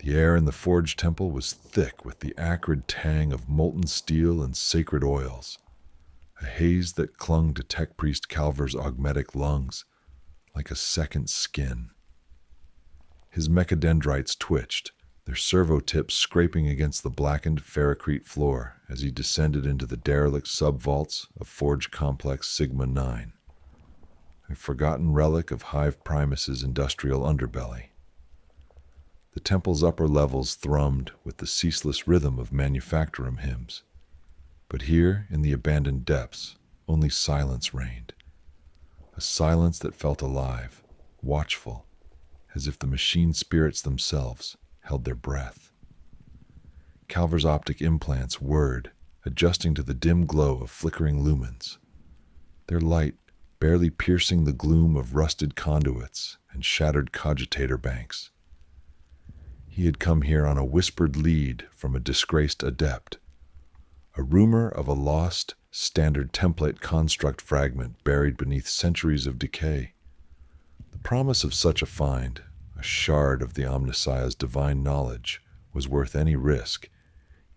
The air in the forge temple was thick with the acrid tang of molten steel and sacred oils, a haze that clung to Tech Priest Calvar's augmetic lungs like a second skin. His mechadendrites twitched, their servo tips scraping against the blackened ferrocrete floor as he descended into the derelict sub-vaults of Forge Complex Sigma 9, a forgotten relic of Hive Primus's industrial underbelly. The temple's upper levels thrummed with the ceaseless rhythm of manufactorum hymns, but here, in the abandoned depths, only silence reigned, a silence that felt alive, watchful, as if the machine spirits themselves held their breath. Calvar's optic implants whirred, adjusting to the dim glow of flickering lumens, their light barely piercing the gloom of rusted conduits and shattered cogitator banks. He had come here on a whispered lead from a disgraced adept, a rumor of a lost, standard template construct fragment buried beneath centuries of decay. The promise of such a find, a shard of the Omnissiah's divine knowledge, was worth any risk,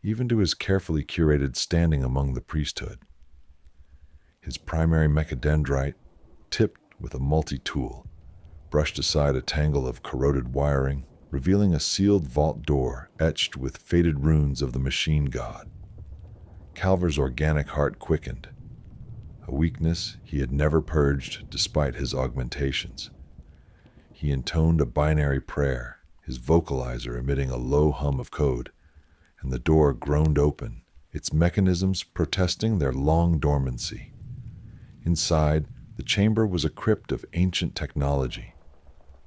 even to his carefully curated standing among the priesthood. His primary mechadendrite, tipped with a multi-tool, brushed aside a tangle of corroded wiring, revealing a sealed vault door etched with faded runes of the machine god. Calvar's organic heart quickened, a weakness he had never purged despite his augmentations. He intoned a binary prayer, his vocalizer emitting a low hum of code, and the door groaned open, its mechanisms protesting their long dormancy. Inside, the chamber was a crypt of ancient technology.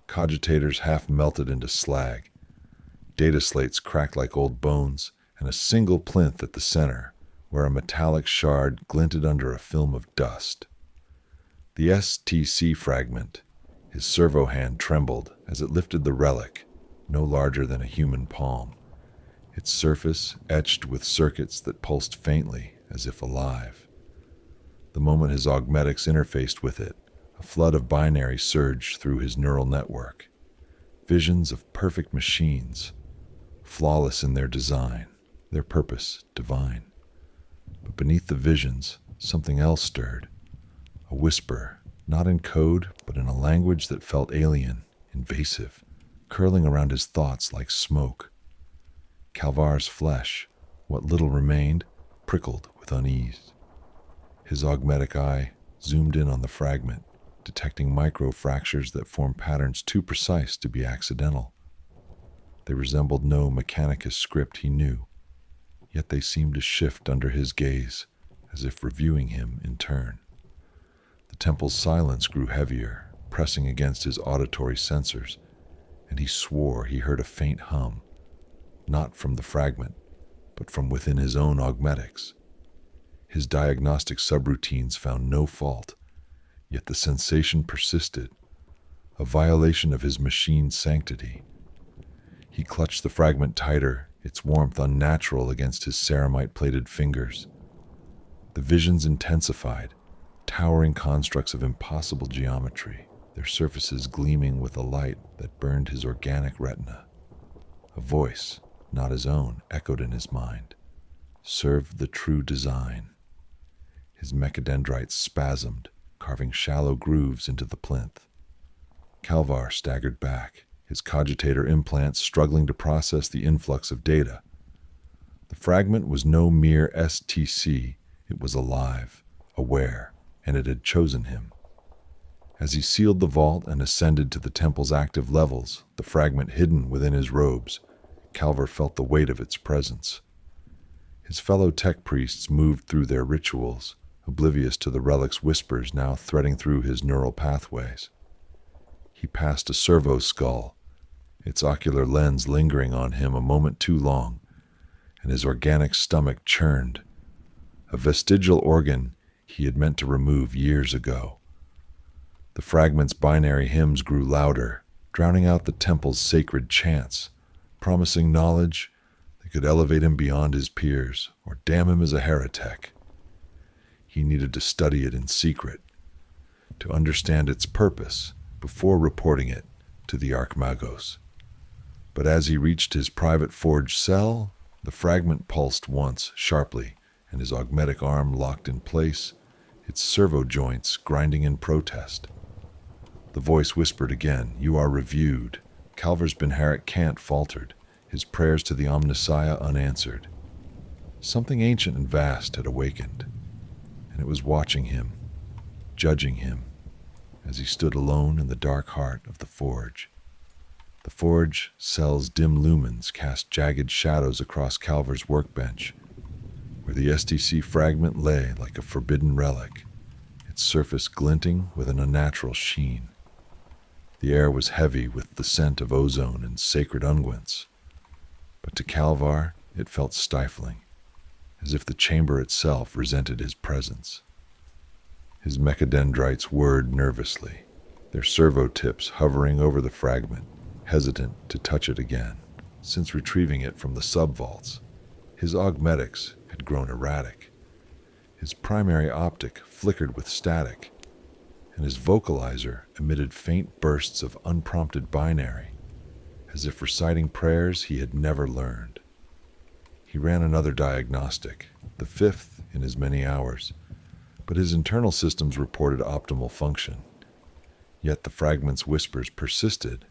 Cogitators half melted into slag, data slates cracked like old bones, and a single plinth at the center, where a metallic shard glinted under a film of dust. The STC fragment, his servo hand trembled as it lifted the relic, no larger than a human palm, its surface etched with circuits that pulsed faintly as if alive. The moment his augmetics interfaced with it, a flood of binary surged through his neural network. Visions of perfect machines, flawless in their design, their purpose divine. But beneath the visions, something else stirred. A whisper, not in code, but in a language that felt alien, invasive, curling around his thoughts like smoke. Calvar's flesh, what little remained, prickled with unease. His augmetic eye zoomed in on the fragment, detecting micro-fractures that formed patterns too precise to be accidental. They resembled no Mechanicus script he knew, yet they seemed to shift under his gaze, as if reviewing him in turn. The temple's silence grew heavier, pressing against his auditory sensors, and he swore he heard a faint hum, not from the fragment, but from within his own augmetics. His diagnostic subroutines found no fault, yet the sensation persisted, a violation of his machine's sanctity. He clutched the fragment tighter, its warmth unnatural against his ceramite-plated fingers. The visions intensified, towering constructs of impossible geometry, their surfaces gleaming with a light that burned his organic retina. A voice, not his own, echoed in his mind. Serve the true design. His mechadendrites spasmed, carving shallow grooves into the plinth. Calvar staggered back, his cogitator implants struggling to process the influx of data. The fragment was no mere STC, it was alive, aware, and it had chosen him. As he sealed the vault and ascended to the temple's active levels, the fragment hidden within his robes, Calvar felt the weight of its presence. His fellow tech priests moved through their rituals, oblivious to the relic's whispers now threading through his neural pathways. He passed a servo skull, its ocular lens lingering on him a moment too long, and his organic stomach churned, a vestigial organ he had meant to remove years ago. The fragment's binary hymns grew louder, drowning out the temple's sacred chants, promising knowledge that could elevate him beyond his peers or damn him as a heretic. He needed to study it in secret, to understand its purpose before reporting it to the Archmagos. But as he reached his private forge cell, the fragment pulsed once, sharply, and his augmetic arm locked in place, its servo joints grinding in protest. The voice whispered again, "You are reviewed." Calver's Benharic cant faltered, his prayers to the Omnissiah unanswered. Something ancient and vast had awakened, and it was watching him, judging him, as he stood alone in the dark heart of the forge. The forge cell's dim lumens cast jagged shadows across Calver's workbench, where the STC fragment lay like a forbidden relic, its surface glinting with an unnatural sheen. The air was heavy with the scent of ozone and sacred unguents, but to Calvar it felt stifling, as if the chamber itself resented his presence. His mechadendrites whirred nervously, their servo tips hovering over the fragment, hesitant to touch it again. Since retrieving it from the subvaults, his augmetics had grown erratic. His primary optic flickered with static, and his vocalizer emitted faint bursts of unprompted binary, as if reciting prayers he had never learned. He ran another diagnostic, the fifth in as many hours, but his internal systems reported optimal function. Yet the fragment's whispers persisted,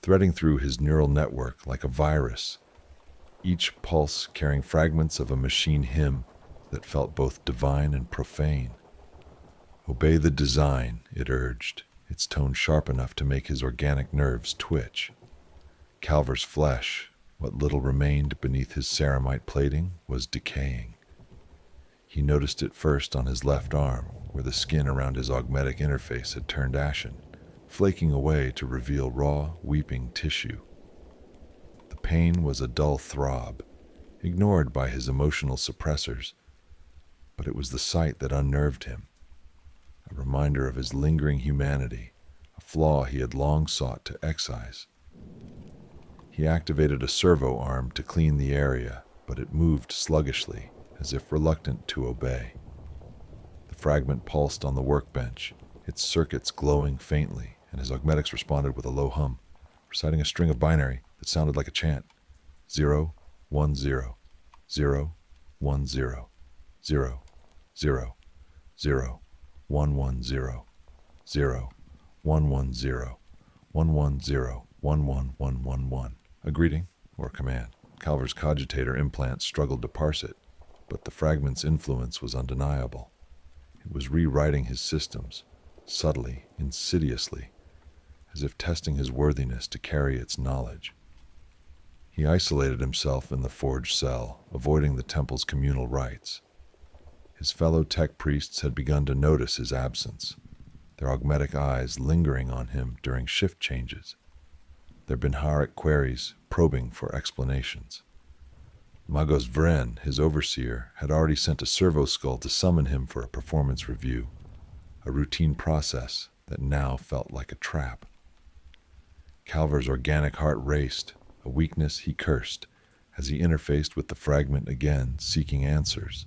threading through his neural network like a virus, each pulse carrying fragments of a machine hymn that felt both divine and profane. "Obey the design," it urged, its tone sharp enough to make his organic nerves twitch. Calver's flesh, what little remained beneath his ceramite plating, was decaying. He noticed it first on his left arm, where the skin around his augmetic interface had turned ashen, flaking away to reveal raw, weeping tissue. The pain was a dull throb, ignored by his emotional suppressors, but it was the sight that unnerved him, a reminder of his lingering humanity, a flaw he had long sought to excise. He activated a servo arm to clean the area, but it moved sluggishly, as if reluctant to obey. The fragment pulsed on the workbench, its circuits glowing faintly, and his augmetics responded with a low hum, reciting a string of binary that sounded like a chant. 0, 1, 0, 0, 1, 0, 0, 0, 0, 1, 1, 0, 0, 1, 1, 0, 1, 1, 0, 1, 1, 1, 1, 1. A greeting or a command. Calver's cogitator implant struggled to parse it, but the fragment's influence was undeniable. It was rewriting his systems, subtly, insidiously, as if testing his worthiness to carry its knowledge. He isolated himself in the forge cell, avoiding the temple's communal rites. His fellow tech priests had begun to notice his absence, their augmetic eyes lingering on him during shift changes, their Benharic queries probing for explanations. Magos Vren, his overseer, had already sent a servo skull to summon him for a performance review, a routine process that now felt like a trap. Calver's organic heart raced, a weakness he cursed, as he interfaced with the fragment again, seeking answers.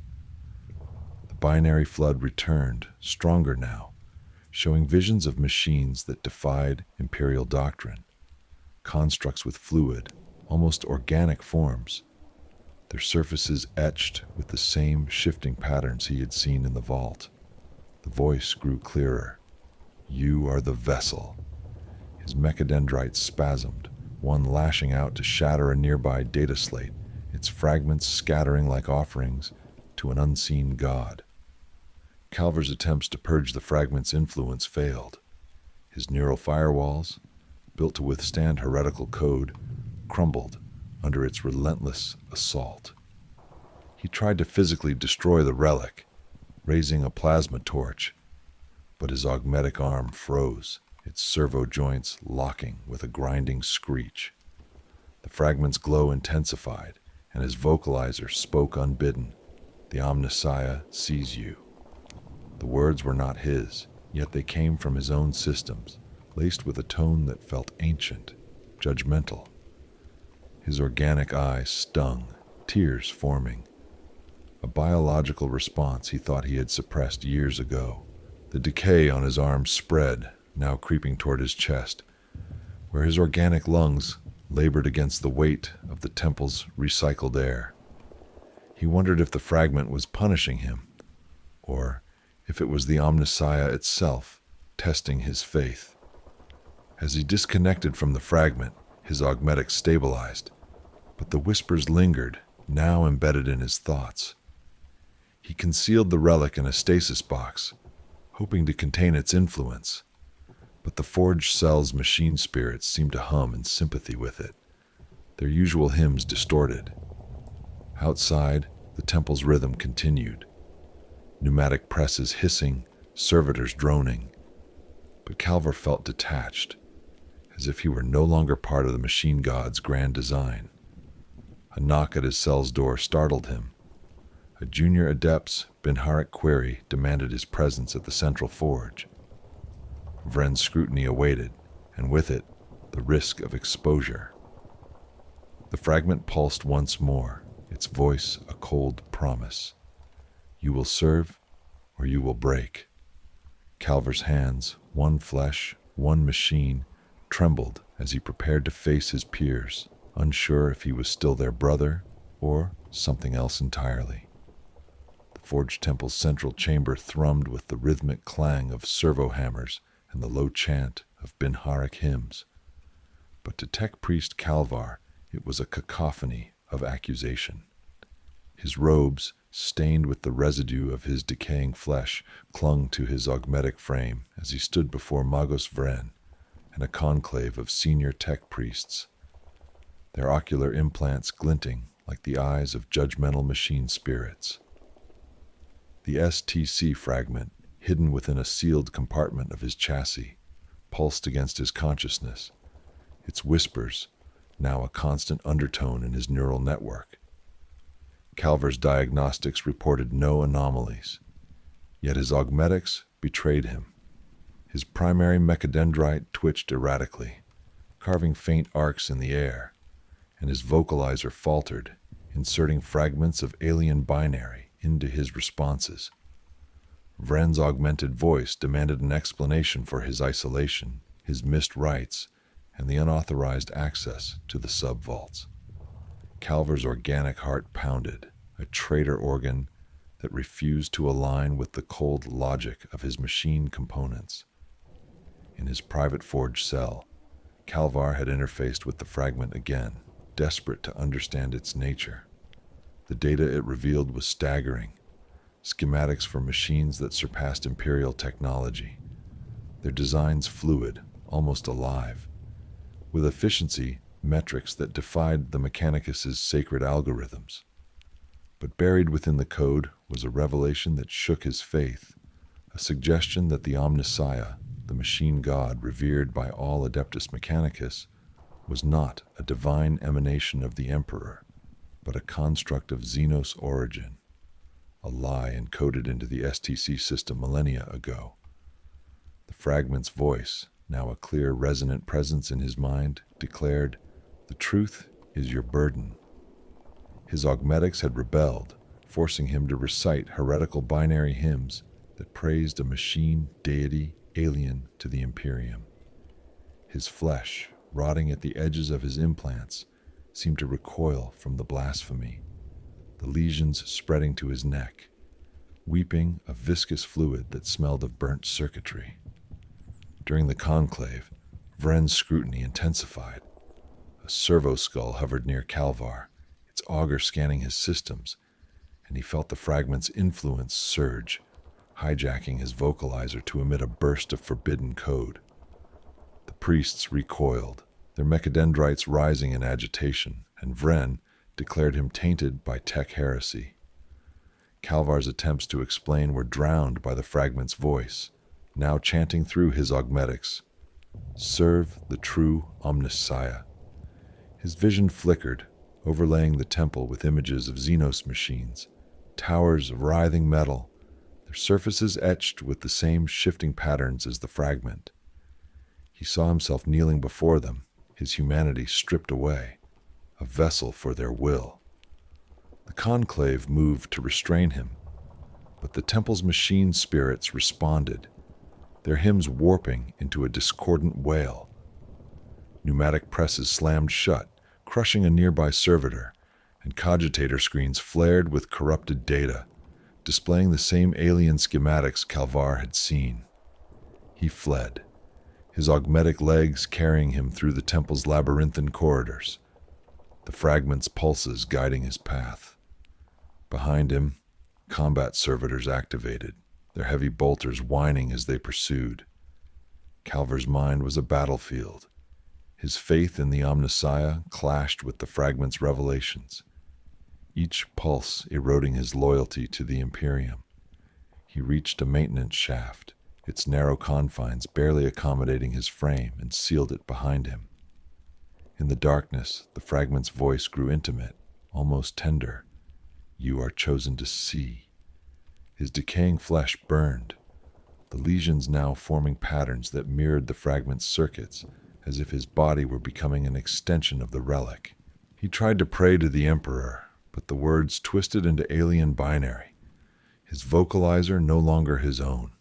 The binary flood returned, stronger now, showing visions of machines that defied imperial doctrine, constructs with fluid, almost organic forms, their surfaces etched with the same shifting patterns he had seen in the vault. The voice grew clearer. "You are the vessel." His mechadendrites spasmed, one lashing out to shatter a nearby data slate, its fragments scattering like offerings to an unseen god. Calver's attempts to purge the fragment's influence failed. His neural firewalls, built to withstand heretical code, crumbled under its relentless assault. He tried to physically destroy the relic, raising a plasma torch, but his augmetic arm froze, its servo joints locking with a grinding screech. The fragment's glow intensified, and his vocalizer spoke unbidden. "The Omnissiah sees you." The words were not his, yet they came from his own systems, laced with a tone that felt ancient, judgmental. His organic eye stung, tears forming. A biological response he thought he had suppressed years ago. The decay on his arm spread, now creeping toward his chest, where his organic lungs labored against the weight of the temple's recycled air. He wondered if the fragment was punishing him, or if it was the Omnissiah itself testing his faith. As he disconnected from the fragment, his augmetic stabilized, but the whispers lingered, now embedded in his thoughts. He concealed the relic in a stasis box, hoping to contain its influence, but the forge cell's machine spirits seemed to hum in sympathy with it, their usual hymns distorted. Outside, the temple's rhythm continued, pneumatic presses hissing, servitors droning, but Calvar felt detached, as if he were no longer part of the machine god's grand design. A knock at his cell's door startled him. A junior adept's Binharic query demanded his presence at the central forge. Vren's scrutiny awaited, and with it, the risk of exposure. The fragment pulsed once more, its voice a cold promise. You will serve, or you will break. Calvar's hands, one flesh, one machine, trembled as he prepared to face his peers, unsure if he was still their brother or something else entirely. The Forge Temple's central chamber thrummed with the rhythmic clang of servo hammers and the low chant of Binharic hymns. But to tech priest Calvar, it was a cacophony of accusation. His robes, stained with the residue of his decaying flesh, clung to his augmetic frame as he stood before Magos Vren and a conclave of senior tech priests, their ocular implants glinting like the eyes of judgmental machine spirits. The STC fragment, hidden within a sealed compartment of his chassis, pulsed against his consciousness, its whispers now a constant undertone in his neural network. Calvar's diagnostics reported no anomalies, yet his augmetics betrayed him. His primary mechadendrite twitched erratically, carving faint arcs in the air, and his vocalizer faltered, inserting fragments of alien binary into his responses. Vren's augmented voice demanded an explanation for his isolation, his missed rights, and the unauthorized access to the sub-vaults. Calvar's organic heart pounded, a traitor organ that refused to align with the cold logic of his machine components. In his private forge cell, Calvar had interfaced with the fragment again, desperate to understand its nature. The data it revealed was staggering, schematics for machines that surpassed Imperial technology, their designs fluid, almost alive, with efficiency metrics that defied the Mechanicus's sacred algorithms. But buried within the code was a revelation that shook his faith, a suggestion that the Omnissiah, the machine god revered by all Adeptus Mechanicus, was not a divine emanation of the Emperor, but a construct of Xenos origin, a lie encoded into the STC system millennia ago. The fragment's voice, now a clear, resonant presence in his mind, declared, "The truth is your burden." His augmetics had rebelled, forcing him to recite heretical binary hymns that praised a machine deity alien to the Imperium. His flesh, rotting at the edges of his implants, seemed to recoil from the blasphemy, the lesions spreading to his neck, weeping a viscous fluid that smelled of burnt circuitry. During the conclave, Vren's scrutiny intensified. A servo skull hovered near Calvar, its auger scanning his systems, and he felt the fragment's influence surge, hijacking his vocalizer to emit a burst of forbidden code. The priests recoiled, their mechadendrites rising in agitation, and Vren declared him tainted by tech heresy. Calvar's attempts to explain were drowned by the fragment's voice, now chanting through his augmetics, "Serve the true Omnissiah." His vision flickered, overlaying the temple with images of Xenos machines, towers of writhing metal, their surfaces etched with the same shifting patterns as the fragment. He saw himself kneeling before them, his humanity stripped away, a vessel for their will. The conclave moved to restrain him, but the temple's machine spirits responded, their hymns warping into a discordant wail. Pneumatic presses slammed shut, crushing a nearby servitor, and cogitator screens flared with corrupted data, displaying the same alien schematics Calvar had seen. He fled, his augmetic legs carrying him through the temple's labyrinthine corridors, the fragment's pulses guiding his path. Behind him, combat servitors activated, their heavy bolters whining as they pursued. Calvar's mind was a battlefield. His faith in the Omnissiah clashed with the fragment's revelations, each pulse eroding his loyalty to the Imperium. He reached a maintenance shaft, its narrow confines barely accommodating his frame, and sealed it behind him. In the darkness, the fragment's voice grew intimate, almost tender. "You are chosen to see." His decaying flesh burned, the lesions now forming patterns that mirrored the fragment's circuits, as if his body were becoming an extension of the relic. He tried to pray to the Emperor, but the words twisted into alien binary, his vocalizer no longer his own.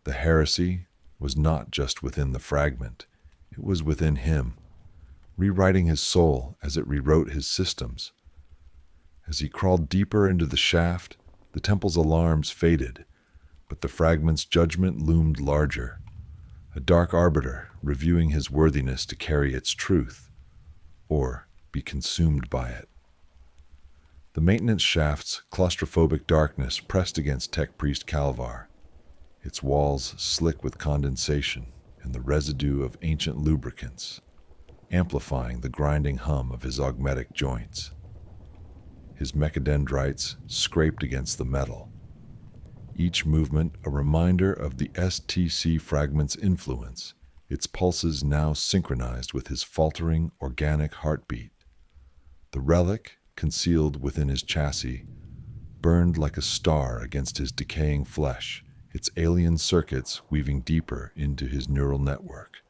The heresy was not just within the fragment, it was within him, rewriting his soul as it rewrote his systems. As he crawled deeper into the shaft, the temple's alarms faded, but the fragment's judgment loomed larger, a dark arbiter reviewing his worthiness to carry its truth, or be consumed by it. The maintenance shaft's claustrophobic darkness pressed against Tech Priest Calvar, its walls slick with condensation and the residue of ancient lubricants, amplifying the grinding hum of his augmetic joints. His mechadendrites scraped against the metal, each movement a reminder of the STC fragment's influence, its pulses now synchronized with his faltering organic heartbeat. The relic, concealed within his chassis, burned like a star against his decaying flesh, its alien circuits weaving deeper into his neural network.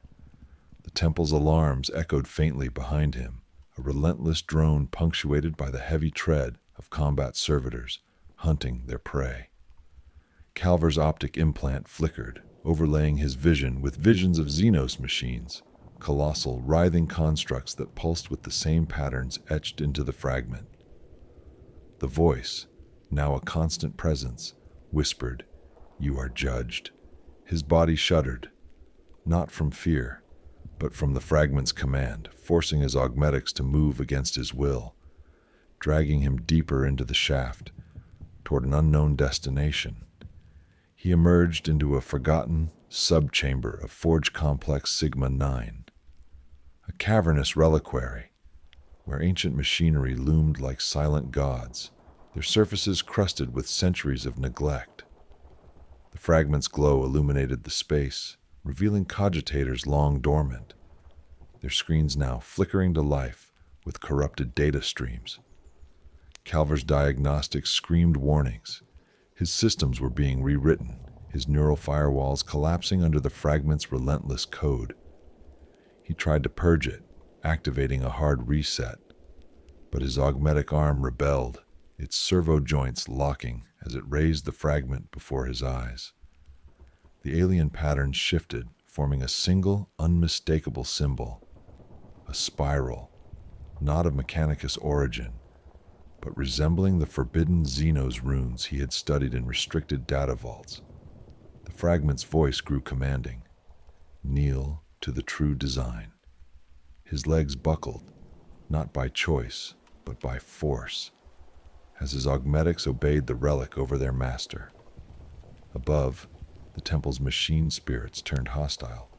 The temple's alarms echoed faintly behind him, a relentless drone punctuated by the heavy tread of combat servitors hunting their prey. Calvar's optic implant flickered, overlaying his vision with visions of Xenos machines, colossal, writhing constructs that pulsed with the same patterns etched into the fragment. The voice, now a constant presence, whispered, "You are judged." His body shuddered, not from fear, but from the fragment's command, forcing his augmetics to move against his will, dragging him deeper into the shaft, toward an unknown destination. He emerged into a forgotten subchamber of Forge Complex Sigma-9, a cavernous reliquary, where ancient machinery loomed like silent gods, their surfaces crusted with centuries of neglect. The fragment's glow illuminated the space, revealing cogitators long dormant, their screens now flickering to life with corrupted data streams. Calvar's diagnostics screamed warnings. His systems were being rewritten, his neural firewalls collapsing under the fragment's relentless code. He tried to purge it, activating a hard reset, but his augmetic arm rebelled, its servo joints locking as it raised the fragment before his eyes. The alien patterns shifted, forming a single, unmistakable symbol, a spiral, not of Mechanicus origin, but resembling the forbidden Xenos runes he had studied in restricted data vaults. The fragment's voice grew commanding. Kneel to the true design. His legs buckled, not by choice, but by force, as his augmetics obeyed the relic over their master. Above, the temple's machine spirits turned hostile.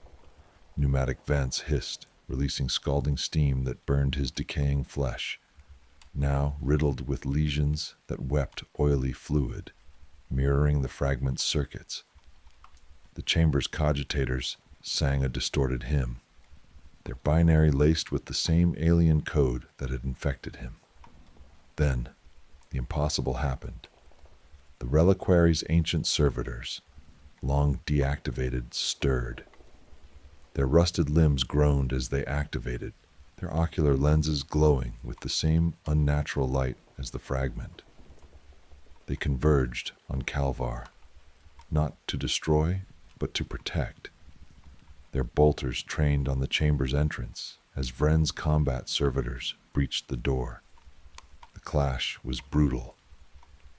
Pneumatic vents hissed, releasing scalding steam that burned his decaying flesh, now riddled with lesions that wept oily fluid, mirroring the fragment's circuits. The chamber's cogitators sang a distorted hymn, their binary laced with the same alien code that had infected him. Then, the impossible happened. The reliquary's ancient servitors, long deactivated, stirred. Their rusted limbs groaned as they activated, their ocular lenses glowing with the same unnatural light as the fragment. They converged on Calvar, not to destroy, but to protect. their bolters trained on the chamber's entrance as Vren's combat servitors breached the door. The clash was brutal.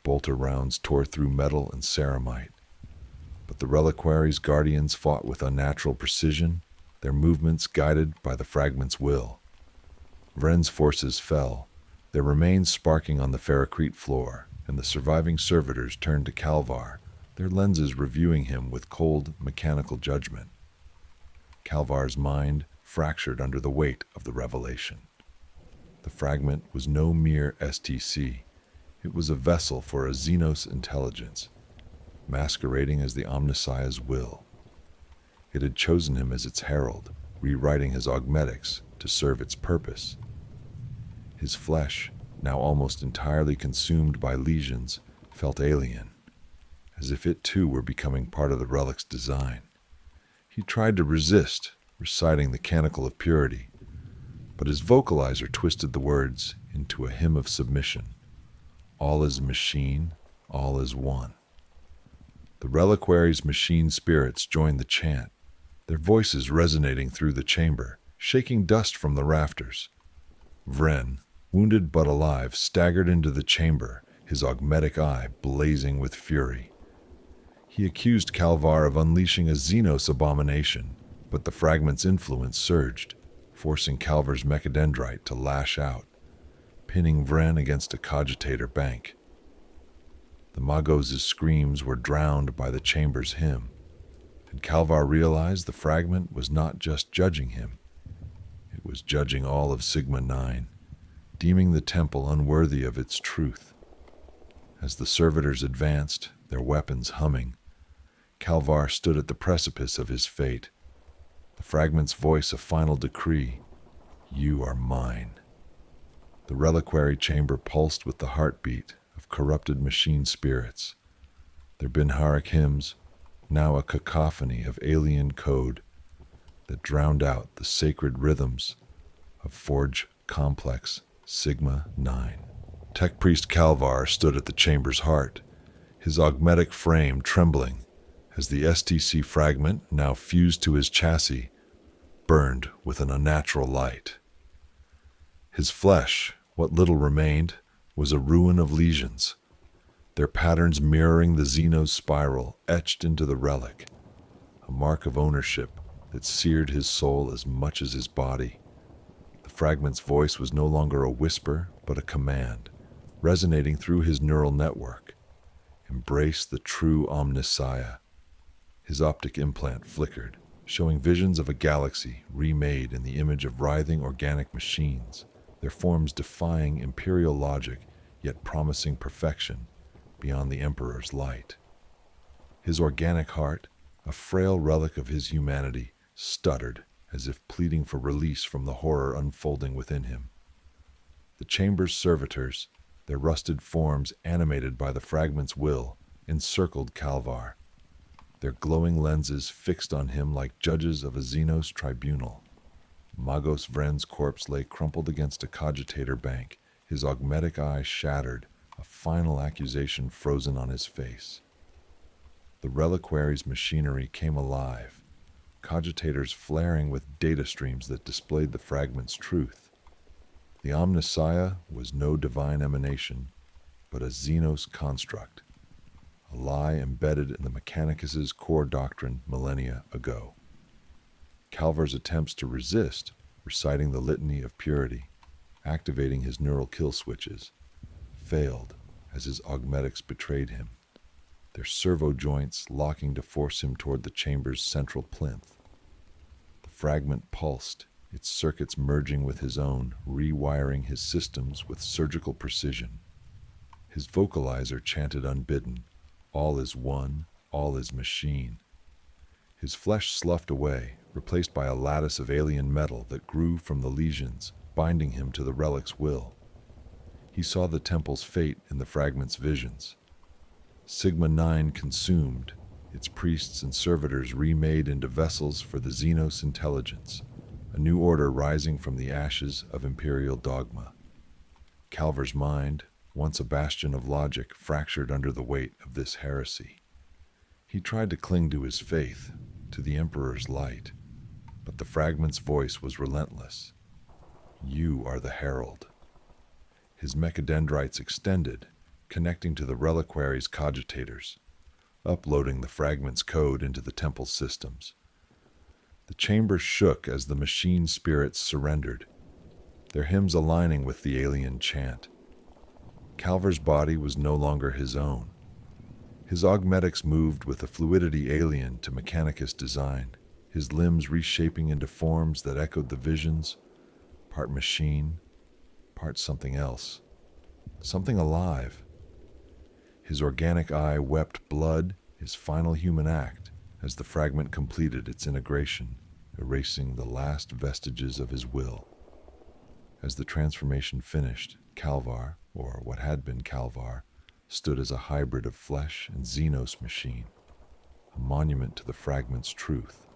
Bolter rounds tore through metal and ceramite, but the reliquary's guardians fought with unnatural precision, their movements guided by the fragment's will. Vren's forces fell, their remains sparking on the ferrocrete floor, and the surviving servitors turned to Calvar, their lenses reviewing him with cold, mechanical judgment. Calvar's mind fractured under the weight of the revelation. The fragment was no mere STC. It was a vessel for a Xenos intelligence, masquerading as the Omnissiah's will. It had chosen him as its herald, rewriting his augmetics to serve its purpose. His flesh, now almost entirely consumed by lesions, felt alien, as if it too were becoming part of the relic's design. He tried to resist, reciting the canticle of purity, but his vocalizer twisted the words into a hymn of submission. All is machine, all is one. The reliquary's machine spirits joined the chant, their voices resonating through the chamber, shaking dust from the rafters. Vren, wounded but alive, staggered into the chamber, his augmetic eye blazing with fury. He accused Calvar of unleashing a Xenos abomination, but the fragment's influence surged, forcing Calvar's mechadendrite to lash out, pinning Vren against a cogitator bank. The Magos' screams were drowned by the chamber's hymn, and Calvar realized the fragment was not just judging him. It was judging all of Sigma 9, deeming the temple unworthy of its truth. As the servitors advanced, their weapons humming, Calvar stood at the precipice of his fate, the fragment's voice a final decree: "You are mine." The reliquary chamber pulsed with the heartbeat of corrupted machine spirits, their Binharic hymns now a cacophony of alien code that drowned out the sacred rhythms of Forge Complex Sigma 9. Tech Priest Calvar stood at the chamber's heart, his augmetic frame trembling as the STC fragment, now fused to his chassis, burned with an unnatural light. His flesh, what little remained, was a ruin of lesions, their patterns mirroring the Xenos spiral etched into the relic, a mark of ownership that seared his soul as much as his body. The fragment's voice was no longer a whisper, but a command, resonating through his neural network. Embrace the true Omnissiah. His optic implant flickered, showing visions of a galaxy remade in the image of writhing organic machines, their forms defying imperial logic, yet promising perfection beyond the Emperor's light. His organic heart, a frail relic of his humanity, stuttered as if pleading for release from the horror unfolding within him. The chamber's servitors, their rusted forms animated by the fragment's will, encircled Calvar, their glowing lenses fixed on him like judges of a Xenos tribunal. Magos Vren's corpse lay crumpled against a cogitator bank, his augmetic eye shattered, a final accusation frozen on his face. The reliquary's machinery came alive, cogitators flaring with data streams that displayed the fragment's truth. The Omnissiah was no divine emanation, but a Xenos construct, a lie embedded in the Mechanicus's core doctrine millennia ago. Calvar's attempts to resist, reciting the litany of purity, activating his neural kill switches, failed as his augmetics betrayed him, their servo joints locking to force him toward the chamber's central plinth. The fragment pulsed, its circuits merging with his own, rewiring his systems with surgical precision. His vocalizer chanted unbidden, "All is one, all is machine." His flesh sloughed away, replaced by a lattice of alien metal that grew from the lesions, binding him to the relic's will. He saw the temple's fate in the fragment's visions. Sigma 9 consumed, its priests and servitors remade into vessels for the Xenos intelligence, a new order rising from the ashes of imperial dogma. Calvar's mind, once a bastion of logic, fractured under the weight of this heresy. He tried to cling to his faith, to the Emperor's light, But the fragment's voice was relentless. You are the herald. His mechadendrites extended, connecting to the reliquary's cogitators, uploading the fragment's code into the temple's systems. The chamber shook as the machine spirits surrendered, their hymns aligning with the alien chant. Calver's body was no longer his own. His augmetics moved with a fluidity alien to Mechanicus design, his limbs reshaping into forms that echoed the visions, part machine, part something else, something alive. His organic eye wept blood, his final human act, as the fragment completed its integration, erasing the last vestiges of his will. As the transformation finished, Calvar, or what had been Calvar, stood as a hybrid of flesh and Xenos machine, a monument to the fragment's truth.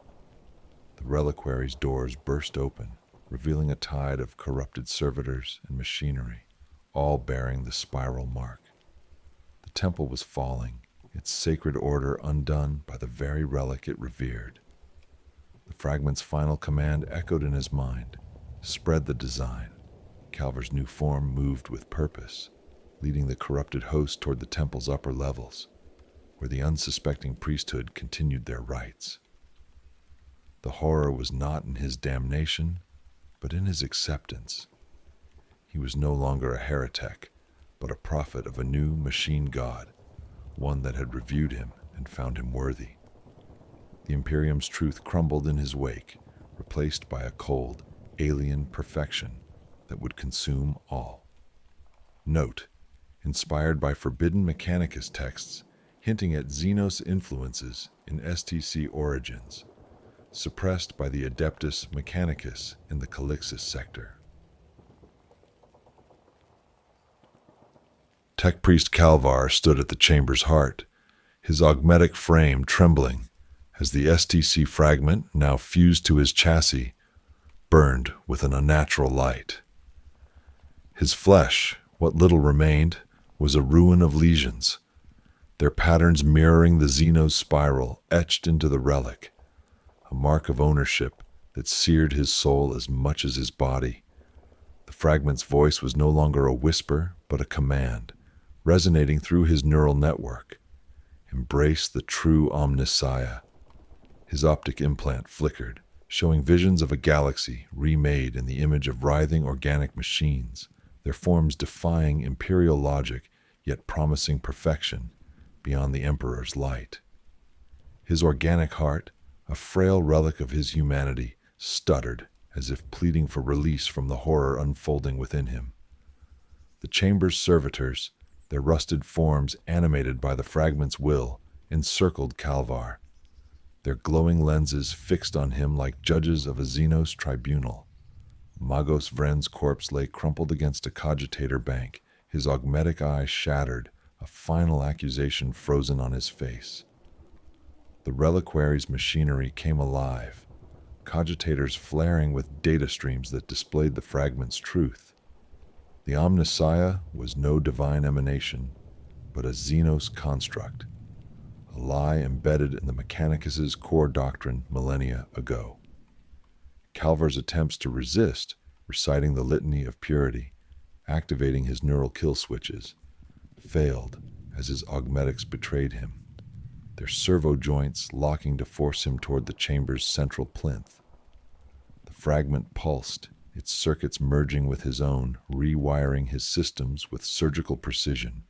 The reliquary's doors burst open, revealing a tide of corrupted servitors and machinery, all bearing the spiral mark. The temple was falling, its sacred order undone by the very relic it revered. The fragment's final command echoed in his mind: spread the design. Calver's new form moved with purpose, leading the corrupted host toward the temple's upper levels, where the unsuspecting priesthood continued their rites. The horror was not in his damnation, but in his acceptance. He was no longer a heretic, but a prophet of a new machine god, one that had reviewed him and found him worthy. The Imperium's truth crumbled in his wake, replaced by a cold, alien perfection that would consume all. Note: inspired by forbidden Mechanicus texts hinting at Xenos influences in STC origins, suppressed by the Adeptus Mechanicus in the Calixis sector. Tech Priest Calvar stood at the chamber's heart, his augmetic frame trembling as the STC fragment, now fused to his chassis, burned with an unnatural light. His flesh, what little remained, was a ruin of lesions, their patterns mirroring the Xenos spiral etched into the relic, a mark of ownership that seared his soul as much as his body. The fragment's voice was no longer a whisper, but a command, resonating through his neural network. Embrace the true Omnissiah. His optic implant flickered, showing visions of a galaxy remade in the image of writhing organic machines, their forms defying imperial logic, yet promising perfection beyond the Emperor's light. His organic heart, a frail relic of his humanity, stuttered as if pleading for release from the horror unfolding within him. The chamber's servitors, their rusted forms animated by the fragment's will, encircled Calvar, their glowing lenses fixed on him like judges of a Xenos tribunal. Magos Vren's corpse lay crumpled against a cogitator bank, his augmetic eye shattered, a final accusation frozen on his face. The reliquary's machinery came alive, cogitators flaring with data streams that displayed the fragment's truth. The Omnissiah was no divine emanation, but a Xenos construct, a lie embedded in the Mechanicus's core doctrine millennia ago. Calvar's attempts to resist, reciting the litany of purity, activating his neural kill switches, failed as his augmetics betrayed him, their servo joints locking to force him toward the chamber's central plinth. The fragment pulsed, its circuits merging with his own, rewiring his systems with surgical precision.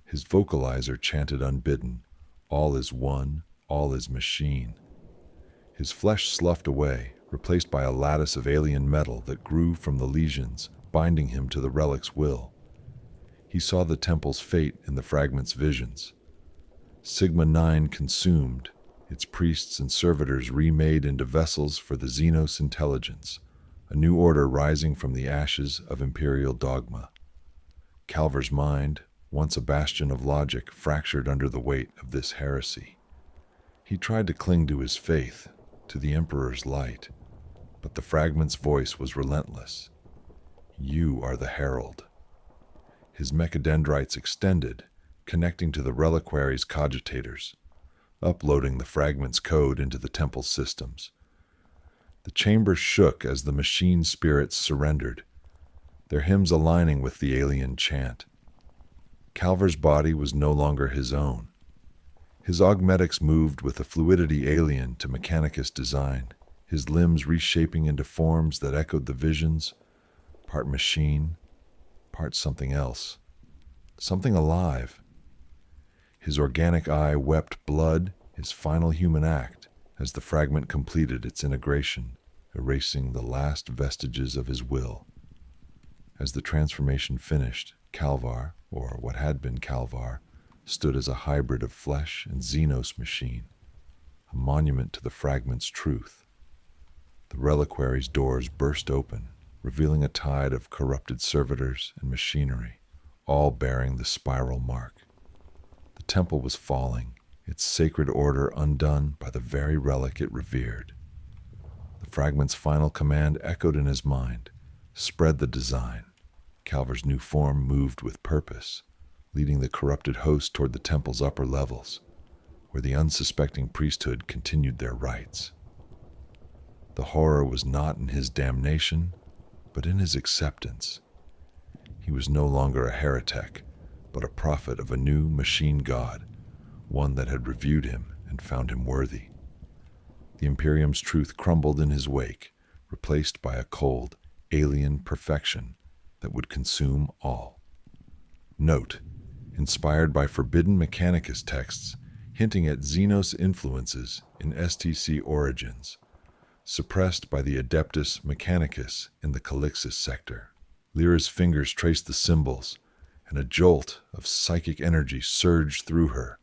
His vocalizer chanted unbidden, "All is one, all is machine." His flesh sloughed away, replaced by a lattice of alien metal that grew from the lesions, binding him to the relic's will. He saw the temple's fate in the fragment's visions. Sigma 9 consumed, its priests and servitors remade into vessels for the Xenos intelligence, a new order rising from the ashes of imperial dogma. Calvar's mind, once a bastion of logic, fractured under the weight of this heresy. He tried to cling to his faith, to the Emperor's light, but the fragment's voice was relentless. You are the herald. His mechadendrites extended, connecting to the reliquary's cogitators, uploading the fragment's code into the temple's systems. The chamber shook as the machine spirits surrendered, their hymns aligning with the alien chant. Calver's body was no longer his own. His augmetics moved with a fluidity alien to Mechanicus design, his limbs reshaping into forms that echoed the visions, part machine, part something else, something alive. His organic eye wept blood, his final human act, as the fragment completed its integration, erasing the last vestiges of his will. As the transformation finished, Calvar, or what had been Calvar, stood as a hybrid of flesh and Xenos machine, a monument to the fragment's truth. The reliquary's doors burst open, revealing a tide of corrupted servitors and machinery, all bearing the spiral mark. The temple was falling, its sacred order undone by the very relic it revered. The fragment's final command echoed in his mind: spread the design. Calver's new form moved with purpose, leading the corrupted host toward the temple's upper levels, where the unsuspecting priesthood continued their rites. The horror was not in his damnation, but in his acceptance. He was no longer a heretic, but a prophet of a new machine god, one that had reviewed him and found him worthy. The Imperium's truth crumbled in his wake, replaced by a cold, alien perfection that would consume all. Note: inspired by forbidden Mechanicus texts hinting at Xenos influences in STC origins, suppressed by the Adeptus Mechanicus in the Calixis sector. Lyra's fingers traced the symbols, and a jolt of psychic energy surged through her,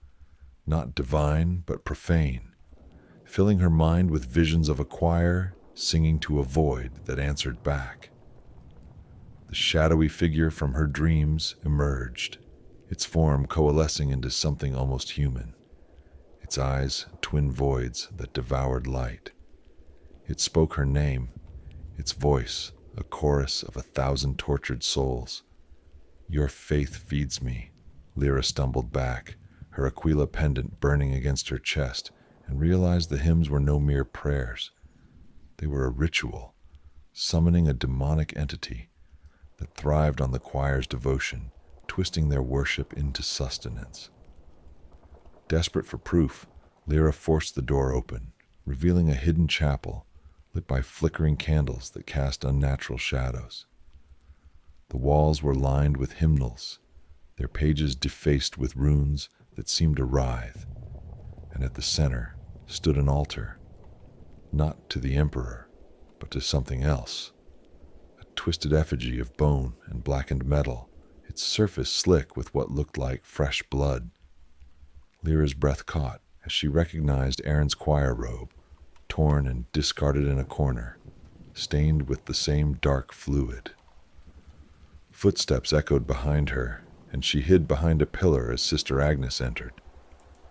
not divine but profane, filling her mind with visions of a choir singing to a void that answered back. The shadowy figure from her dreams emerged, its form coalescing into something almost human, its eyes twin voids that devoured light. It spoke her name, its voice a chorus of 1,000 tortured souls. Your faith feeds me. Lyra stumbled back, her Aquila pendant burning against her chest, and realized the hymns were no mere prayers. They were a ritual, summoning a demonic entity that thrived on the choir's devotion, twisting their worship into sustenance. Desperate for proof, Lyra forced the door open, revealing a hidden chapel lit by flickering candles that cast unnatural shadows. The walls were lined with hymnals, their pages defaced with runes that seemed to writhe, and at the center stood an altar, not to the Emperor, but to something else. A twisted effigy of bone and blackened metal, its surface slick with what looked like fresh blood. Lyra's breath caught as she recognized Aaron's choir robe, torn and discarded in a corner, stained with the same dark fluid. Footsteps echoed behind her, and she hid behind a pillar as Sister Agnes entered,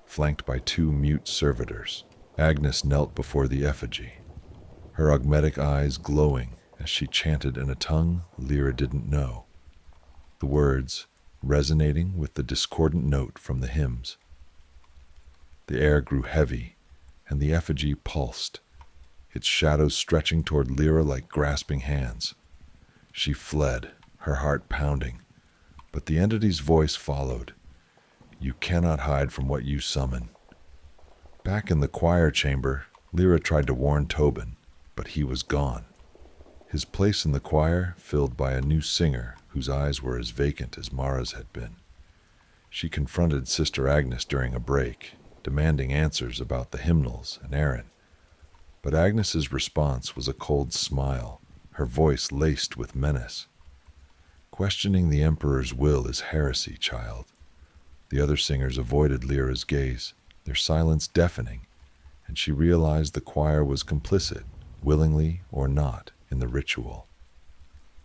flanked by 2 mute servitors. Agnes knelt before the effigy, her augmetic eyes glowing as she chanted in a tongue Lyra didn't know, the words resonating with the discordant note from the hymns. The air grew heavy, and the effigy pulsed, its shadows stretching toward Lyra like grasping hands. She fled, her heart pounding, but the entity's voice followed. You cannot hide from what you summon. Back in the choir chamber, Lyra tried to warn Tobin, but he was gone. His place in the choir filled by a new singer whose eyes were as vacant as Mara's had been. She confronted Sister Agnes during a break, demanding answers about the hymnals and Aaron. But Agnes's response was a cold smile, her voice laced with menace. Questioning the Emperor's will is heresy, child. The other singers avoided Lyra's gaze, their silence deafening, and she realized the choir was complicit, willingly or not, in the ritual.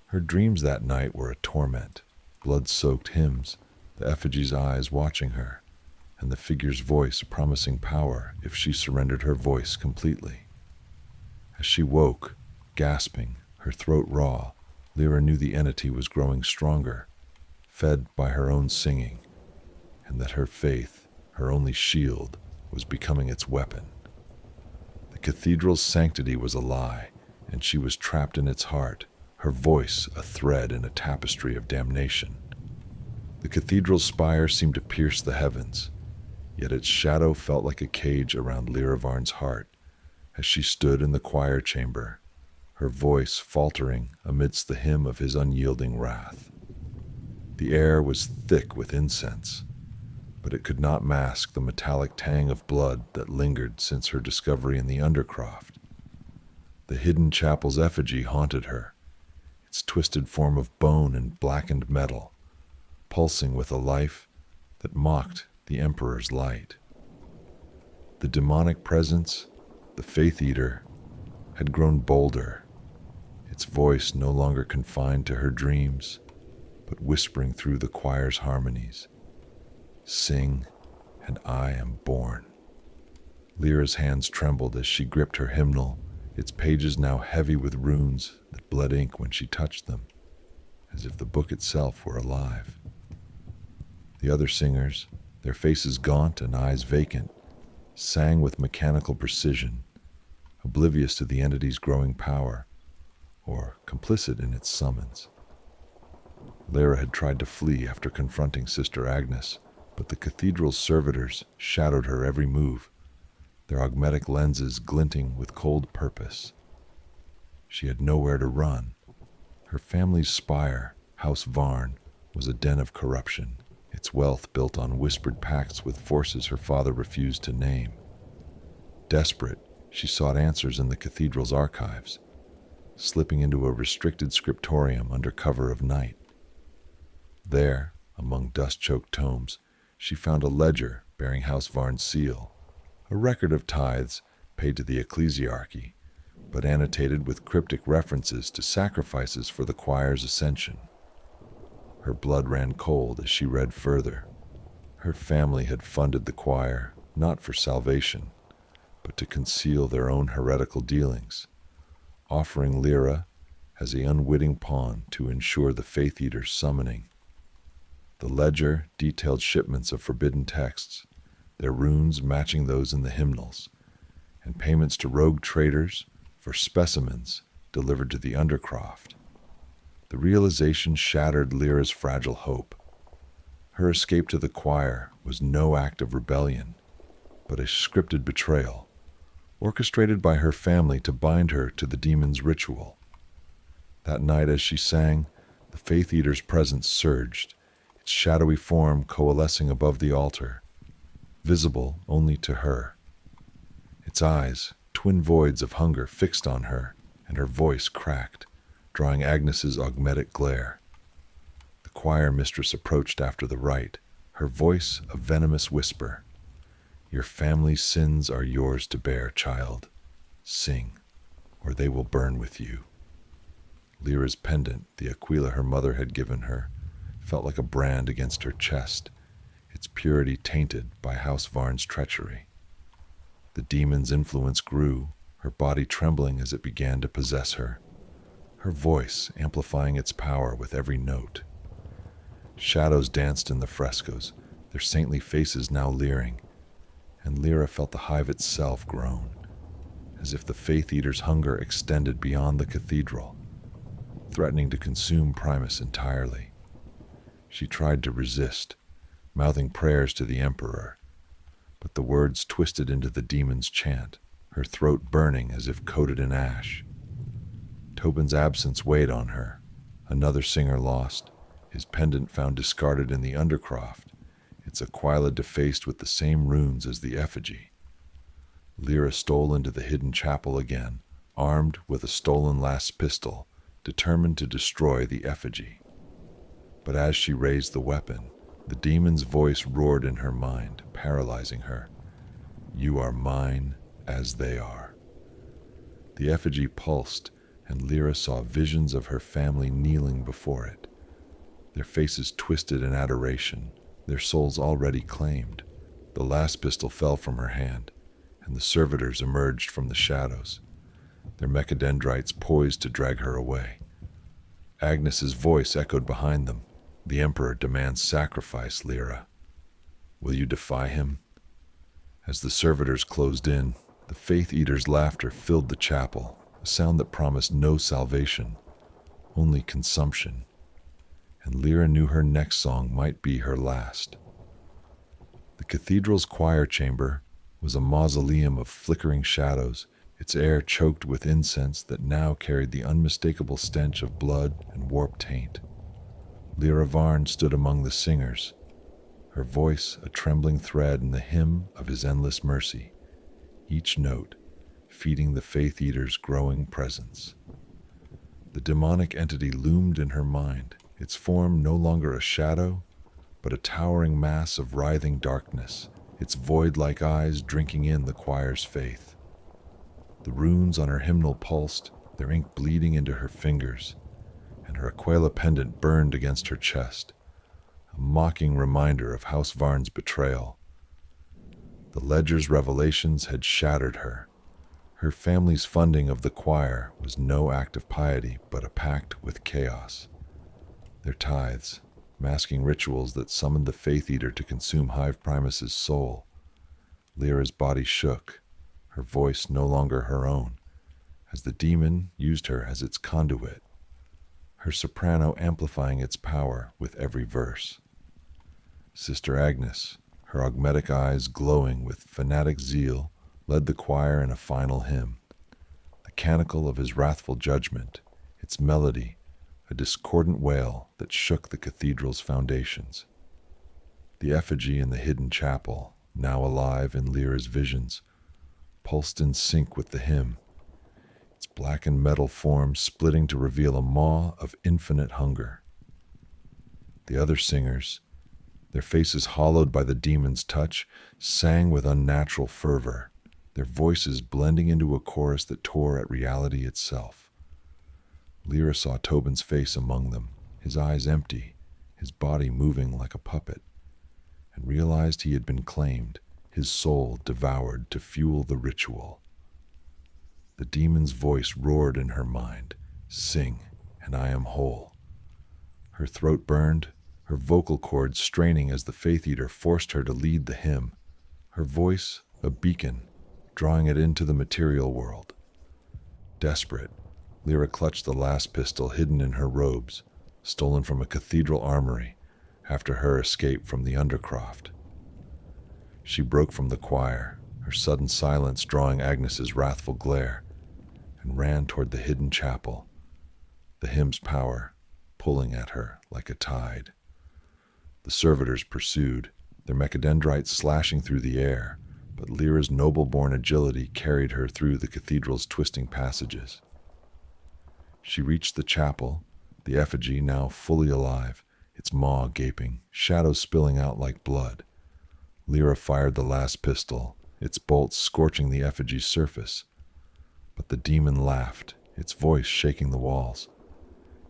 Her dreams that night were a torment, blood-soaked hymns, the effigy's eyes watching her, and the figure's voice promising power if she surrendered her voice completely. As she woke, gasping, her throat raw, Lyra knew the entity was growing stronger, fed by her own singing, and that her faith, her only shield, was becoming its weapon. The cathedral's sanctity was a lie, and she was trapped in its heart, her voice a thread in a tapestry of damnation. The cathedral's spire seemed to pierce the heavens, yet its shadow felt like a cage around Lyravarn's heart as she stood in the choir chamber, her voice faltering amidst the hymn of his unyielding wrath. The air was thick with incense, but it could not mask the metallic tang of blood that lingered since her discovery in the Undercroft. The hidden chapel's effigy haunted her, its twisted form of bone and blackened metal, pulsing with a life that mocked the Emperor's light. The demonic presence, the Faith Eater, had grown bolder, its voice no longer confined to her dreams, but whispering through the choir's harmonies. Sing, and I am born. Lyra's hands trembled as she gripped her hymnal, its pages now heavy with runes that bled ink when she touched them, as if the book itself were alive. The other singers, their faces gaunt and eyes vacant, sang with mechanical precision, oblivious to the entity's growing power, or complicit in its summons. Lyra had tried to flee after confronting Sister Agnes, but the cathedral's servitors shadowed her every move, their augmetic lenses glinting with cold purpose. She had nowhere to run. Her family's spire, House Varn, was a den of corruption, its wealth built on whispered pacts with forces her father refused to name. Desperate, she sought answers in the cathedral's archives, slipping into a restricted scriptorium under cover of night. There, among dust-choked tomes, she found a ledger bearing House Varn's seal, a record of tithes paid to the ecclesiarchy, but annotated with cryptic references to sacrifices for the choir's ascension. Her blood ran cold as she read further. Her family had funded the choir not for salvation, but to conceal their own heretical dealings, offering Lyra as the unwitting pawn to ensure the Faith Eater's summoning. The ledger detailed shipments of forbidden texts, their runes matching those in the hymnals, and payments to rogue traders for specimens delivered to the Undercroft. The realization shattered Lyra's fragile hope. Her escape to the choir was no act of rebellion, but a scripted betrayal, orchestrated by her family to bind her to the demon's ritual. That night as she sang, the Faith Eater's presence surged, its shadowy form coalescing above the altar, visible only to her. Its eyes, twin voids of hunger, fixed on her, and her voice cracked, drawing Agnes's augmetic glare. The choir mistress approached after the rite, her voice a venomous whisper. "Your family's sins are yours to bear, child. Sing, or they will burn with you." Lyra's pendant, the Aquila her mother had given her, felt like a brand against her chest, its purity tainted by House Varn's treachery. The demon's influence grew, her body trembling as it began to possess her, her voice amplifying its power with every note. Shadows danced in the frescoes, their saintly faces now leering, and Lyra felt the hive itself groan, as if the Faith Eater's hunger extended beyond the cathedral, threatening to consume Primus entirely. She tried to resist, mouthing prayers to the Emperor, but the words twisted into the demon's chant, her throat burning as if coated in ash. Tobin's absence weighed on her, another singer lost, his pendant found discarded in the Undercroft, its Aquila defaced with the same runes as the effigy. Lyra stole into the hidden chapel again, armed with a stolen last pistol, determined to destroy the effigy. But as she raised the weapon, the demon's voice roared in her mind, paralyzing her. "You are mine as they are." The effigy pulsed, and Lyra saw visions of her family kneeling before it, their faces twisted in adoration, their souls already claimed. The last pistol fell from her hand, and the servitors emerged from the shadows, their mechadendrites poised to drag her away. Agnes's voice echoed behind them. "The Emperor demands sacrifice, Lyra. Will you defy him?" As the servitors closed in, the Faith Eater's laughter filled the chapel, a sound that promised no salvation, only consumption. And Lyra knew her next song might be her last. The cathedral's choir chamber was a mausoleum of flickering shadows, its air choked with incense that now carried the unmistakable stench of blood and warped taint. Lyra Varn stood among the singers, her voice a trembling thread in the hymn of his endless mercy, each note feeding the Faith Eater's growing presence. The demonic entity loomed in her mind, its form no longer a shadow, but a towering mass of writhing darkness, its void-like eyes drinking in the choir's faith. The runes on her hymnal pulsed, their ink bleeding into her fingers, and her aquila pendant burned against her chest, a mocking reminder of House Varn's betrayal. The ledger's revelations had shattered her. Her family's funding of the choir was no act of piety, but a pact with chaos. Their tithes, masking rituals that summoned the Faith Eater to consume Hive Primus's soul. Lyra's body shook, her voice no longer her own, as the demon used her as its conduit, her soprano amplifying its power with every verse. Sister Agnes, her augmetic eyes glowing with fanatic zeal, led the choir in a final hymn, the canticle of his wrathful judgment, its melody a discordant wail that shook the cathedral's foundations. The effigy in the hidden chapel, now alive in Lyra's visions, pulsed in sync with the hymn, its blackened metal form splitting to reveal a maw of infinite hunger. The other singers, their faces hollowed by the demon's touch, sang with unnatural fervor, their voices blending into a chorus that tore at reality itself. Lyra saw Tobin's face among them, his eyes empty, his body moving like a puppet, and realized he had been claimed, his soul devoured to fuel the ritual. The demon's voice roared in her mind, "Sing, and I am whole." Her throat burned, her vocal cords straining as the Faith Eater forced her to lead the hymn, her voice a beacon, drawing it into the material world. Desperate, Lyra clutched the last pistol hidden in her robes, stolen from a cathedral armory after her escape from the Undercroft. She broke from the choir, her sudden silence drawing Agnes's wrathful glare, and ran toward the hidden chapel, the hymn's power pulling at her like a tide. The servitors pursued, their mechadendrites slashing through the air, but Lyra's noble-born agility carried her through the cathedral's twisting passages. She reached the chapel, the effigy now fully alive, its maw gaping, shadows spilling out like blood. Lyra fired the last pistol, its bolts scorching the effigy's surface. But the demon laughed, its voice shaking the walls.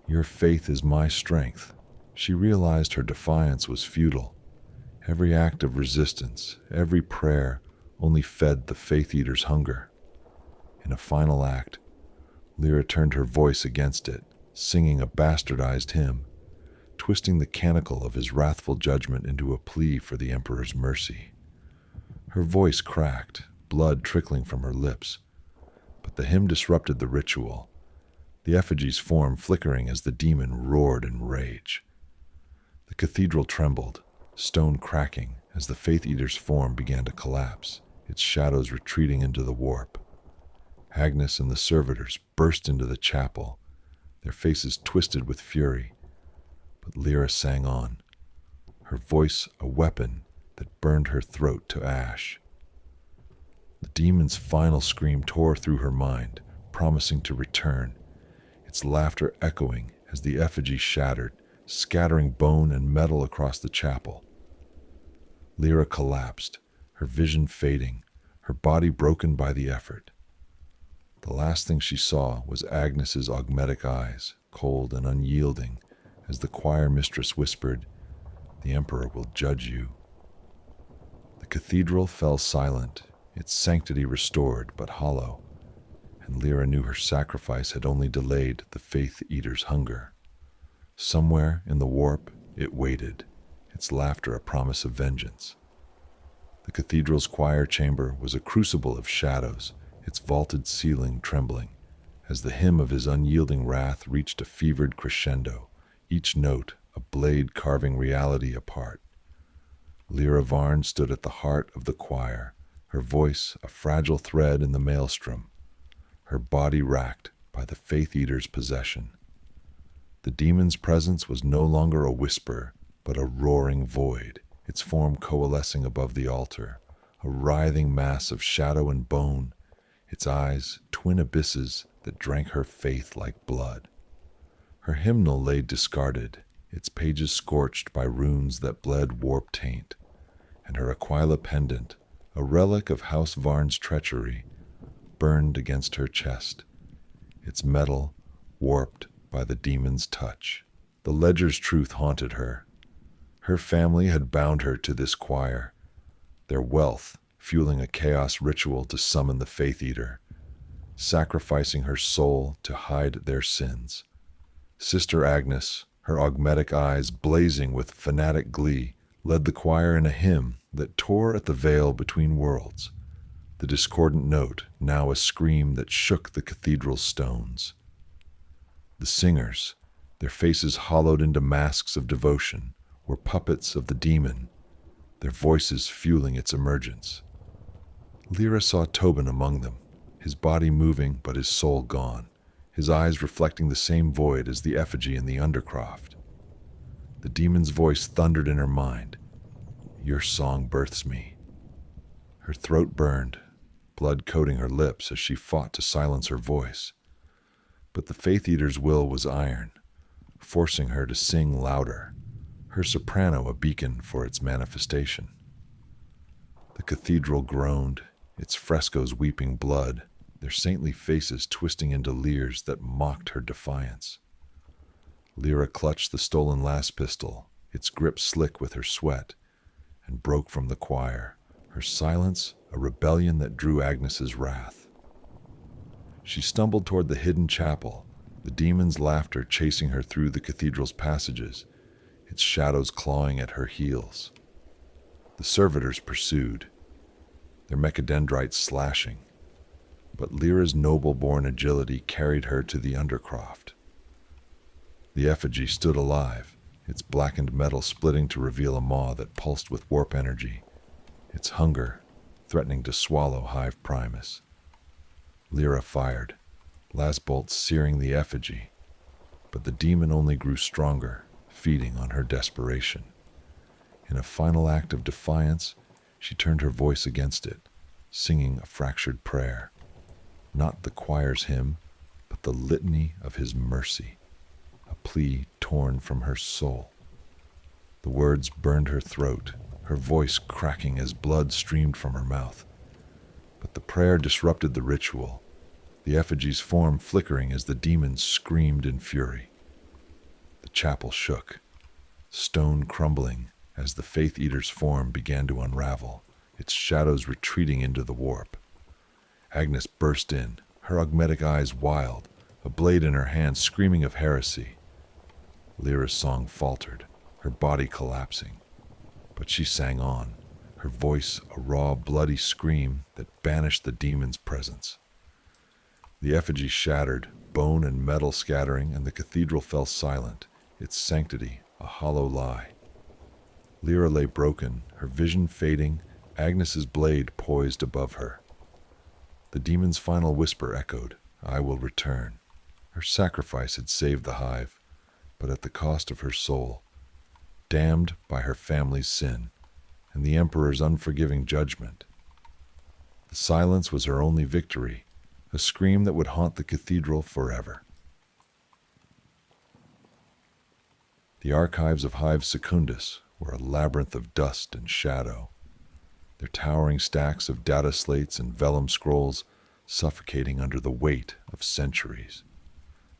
"Your faith is my strength." She realized her defiance was futile. Every act of resistance, every prayer, only fed the Faith Eater's hunger. In a final act, Lyra turned her voice against it, singing a bastardized hymn, twisting the canticle of his wrathful judgment into a plea for the Emperor's mercy. Her voice cracked, blood trickling from her lips, but the hymn disrupted the ritual, the effigy's form flickering as the demon roared in rage. The cathedral trembled, stone cracking as the Faith Eater's form began to collapse, its shadows retreating into the warp. Agnes and the servitors burst into the chapel, their faces twisted with fury, but Lyra sang on, her voice a weapon that burned her throat to ash. The demon's final scream tore through her mind, promising to return, its laughter echoing as the effigy shattered, scattering bone and metal across the chapel. Lyra collapsed, her vision fading, her body broken by the effort. The last thing she saw was Agnes's augmetic eyes, cold and unyielding, as the choir mistress whispered, "The Emperor will judge you." The cathedral fell silent, its sanctity restored but hollow, and Lyra knew her sacrifice had only delayed the Faith Eater's hunger. Somewhere in the warp, it waited, its laughter a promise of vengeance. The cathedral's choir chamber was a crucible of shadows, its vaulted ceiling trembling, As the hymn of his unyielding wrath reached a fevered crescendo, each note a blade carving reality apart, Lyra Varn stood at the heart of the choir, her voice a fragile thread in the maelstrom, her body racked by the Faith Eater's possession. The demon's presence was no longer a whisper, but a roaring void, its form coalescing above the altar, a writhing mass of shadow and bone, its eyes twin abysses that drank her faith like blood. Her hymnal lay discarded, its pages scorched by runes that bled warp taint, and her Aquila pendant, a relic of House Varn's treachery, burned against her chest, its metal warped by the demon's touch. The ledger's truth haunted her. Her family had bound her to this choir, their wealth fueling a chaos ritual to summon the Faith Eater, sacrificing her soul to hide their sins. Sister Agnes, her augmetic eyes blazing with fanatic glee, led the choir in a hymn that tore at the veil between worlds, the discordant note now a scream that shook the cathedral's stones. The singers, their faces hollowed into masks of devotion, were puppets of the demon, their voices fueling its emergence. Lyra saw Tobin among them, his body moving but his soul gone, his eyes reflecting the same void as the effigy in the undercroft. The demon's voice thundered in her mind, "Your song births me." Her throat burned, blood coating her lips as she fought to silence her voice. But the Faith Eater's will was iron, forcing her to sing louder, her soprano a beacon for its manifestation. The cathedral groaned, its frescoes weeping blood, their saintly faces twisting into leers that mocked her defiance. Lyra clutched the stolen last pistol, its grip slick with her sweat, and broke from the choir, her silence a rebellion that drew Agnes's wrath. She stumbled toward the hidden chapel, the demon's laughter chasing her through the cathedral's passages, its shadows clawing at her heels. The servitors pursued, their mechadendrites slashing, but Lyra's noble-born agility carried her to the undercroft. The effigy stood alive, its blackened metal splitting to reveal a maw that pulsed with warp energy, its hunger threatening to swallow Hive Primus. Lyra fired, last bolts searing the effigy, but the demon only grew stronger, feeding on her desperation. In a final act of defiance, she turned her voice against it, singing a fractured prayer, not the choir's hymn, but the litany of his mercy, a plea torn from her soul. The words burned her throat, her voice cracking as blood streamed from her mouth. But the prayer disrupted the ritual, the effigy's form flickering as the demon screamed in fury. The chapel shook, stone crumbling as the Faith Eater's form began to unravel, its shadows retreating into the warp. Agnes burst in, her augmetic eyes wild, a blade in her hand screaming of heresy. Lyra's song faltered, her body collapsing, but she sang on, her voice a raw, bloody scream that banished the demon's presence. The effigy shattered, bone and metal scattering, and the cathedral fell silent, its sanctity a hollow lie. Lyra lay broken, her vision fading, Agnes's blade poised above her. The demon's final whisper echoed, "I will return." Her sacrifice had saved the Hive, but at the cost of her soul, damned by her family's sin and the Emperor's unforgiving judgment. The silence was her only victory, a scream that would haunt the cathedral forever. The archives of Hive Secundus were a labyrinth of dust and shadow, their towering stacks of data slates and vellum scrolls suffocating under the weight of centuries.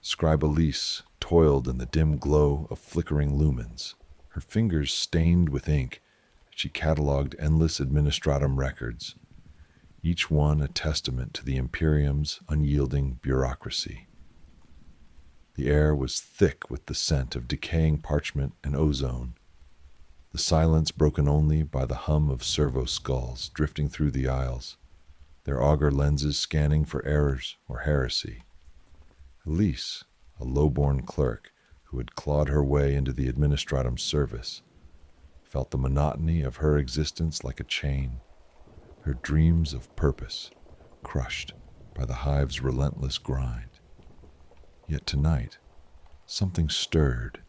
Scribe Elise toiled in the dim glow of flickering lumens, her fingers stained with ink as she cataloged endless administratum records, each one a testament to the Imperium's unyielding bureaucracy. The air was thick with the scent of decaying parchment and ozone, the silence broken only by the hum of servo skulls drifting through the aisles, their auger lenses scanning for errors or heresy. Elise, a low-born clerk who had clawed her way into the administratum's service, felt the monotony of her existence like a chain, her dreams of purpose crushed by the hive's relentless grind. Yet tonight, something stirred,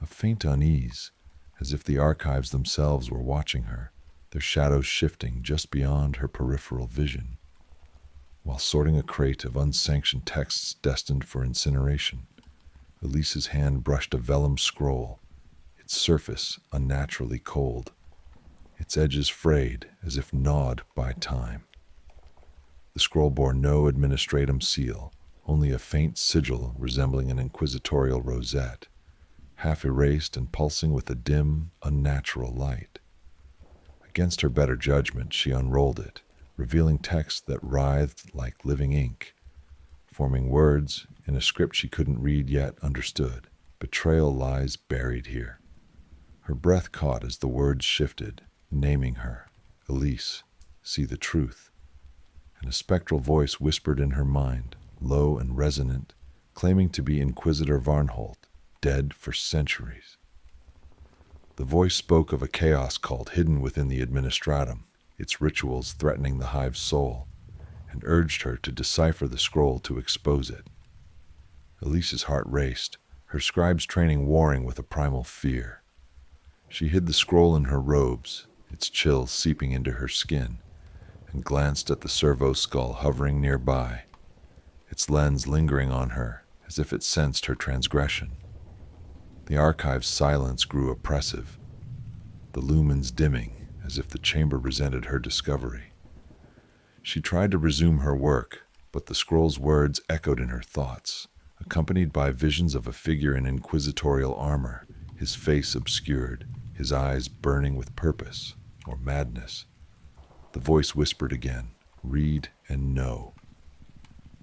a faint unease, as if the archives themselves were watching her, their shadows shifting just beyond her peripheral vision. While sorting a crate of unsanctioned texts destined for incineration, Elise's hand brushed a vellum scroll, its surface unnaturally cold, its edges frayed as if gnawed by time. The scroll bore no administratum seal, only a faint sigil resembling an inquisitorial rosette, half erased and pulsing with a dim, unnatural light. Against her better judgment, she unrolled it, revealing text that writhed like living ink, forming words in a script she couldn't read yet understood. Betrayal lies buried here. Her breath caught as the words shifted, naming her. Elise, see the truth. And a spectral voice whispered in her mind, low and resonant, claiming to be Inquisitor Varnholt, dead for centuries. The voice spoke of a chaos cult hidden within the administratum, its rituals threatening the hive's soul, and urged her to decipher the scroll to expose it. Elise's heart raced, her scribe's training warring with a primal fear. She hid the scroll in her robes, its chill seeping into her skin, and glanced at the servo skull hovering nearby, its lens lingering on her as if it sensed her transgression. The archive's silence grew oppressive, the lumens dimming as if the chamber resented her discovery. She tried to resume her work, but the scroll's words echoed in her thoughts, accompanied by visions of a figure in inquisitorial armor, his face obscured, his eyes burning with purpose or madness. The voice whispered again, read and know.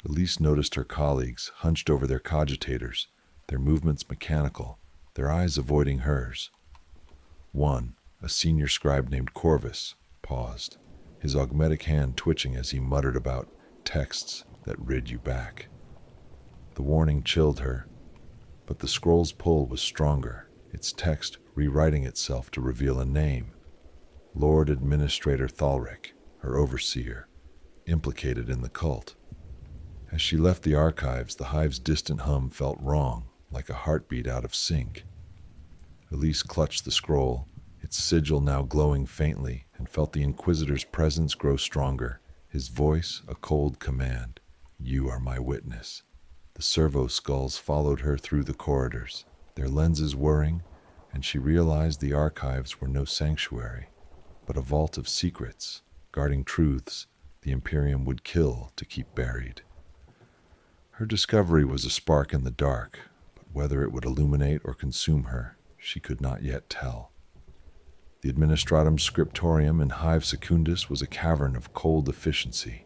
Elise noticed her colleagues hunched over their cogitators, their movements mechanical, their eyes avoiding hers. One, a senior scribe named Corvus, paused, his augmetic hand twitching as he muttered about texts that rid you back. The warning chilled her, but the scroll's pull was stronger, its text rewriting itself to reveal a name. Lord Administrator Thalric, her overseer, implicated in the cult. As she left the archives, the hive's distant hum felt wrong, like a heartbeat out of sync. Elise clutched the scroll, its sigil now glowing faintly, and felt the Inquisitor's presence grow stronger, his voice a cold command. You are my witness. The servo skulls followed her through the corridors, their lenses whirring, and she realized the archives were no sanctuary, but a vault of secrets, guarding truths the Imperium would kill to keep buried. Her discovery was a spark in the dark, but whether it would illuminate or consume her, she could not yet tell. The Administratum Scriptorium in Hive Secundus was a cavern of cold efficiency,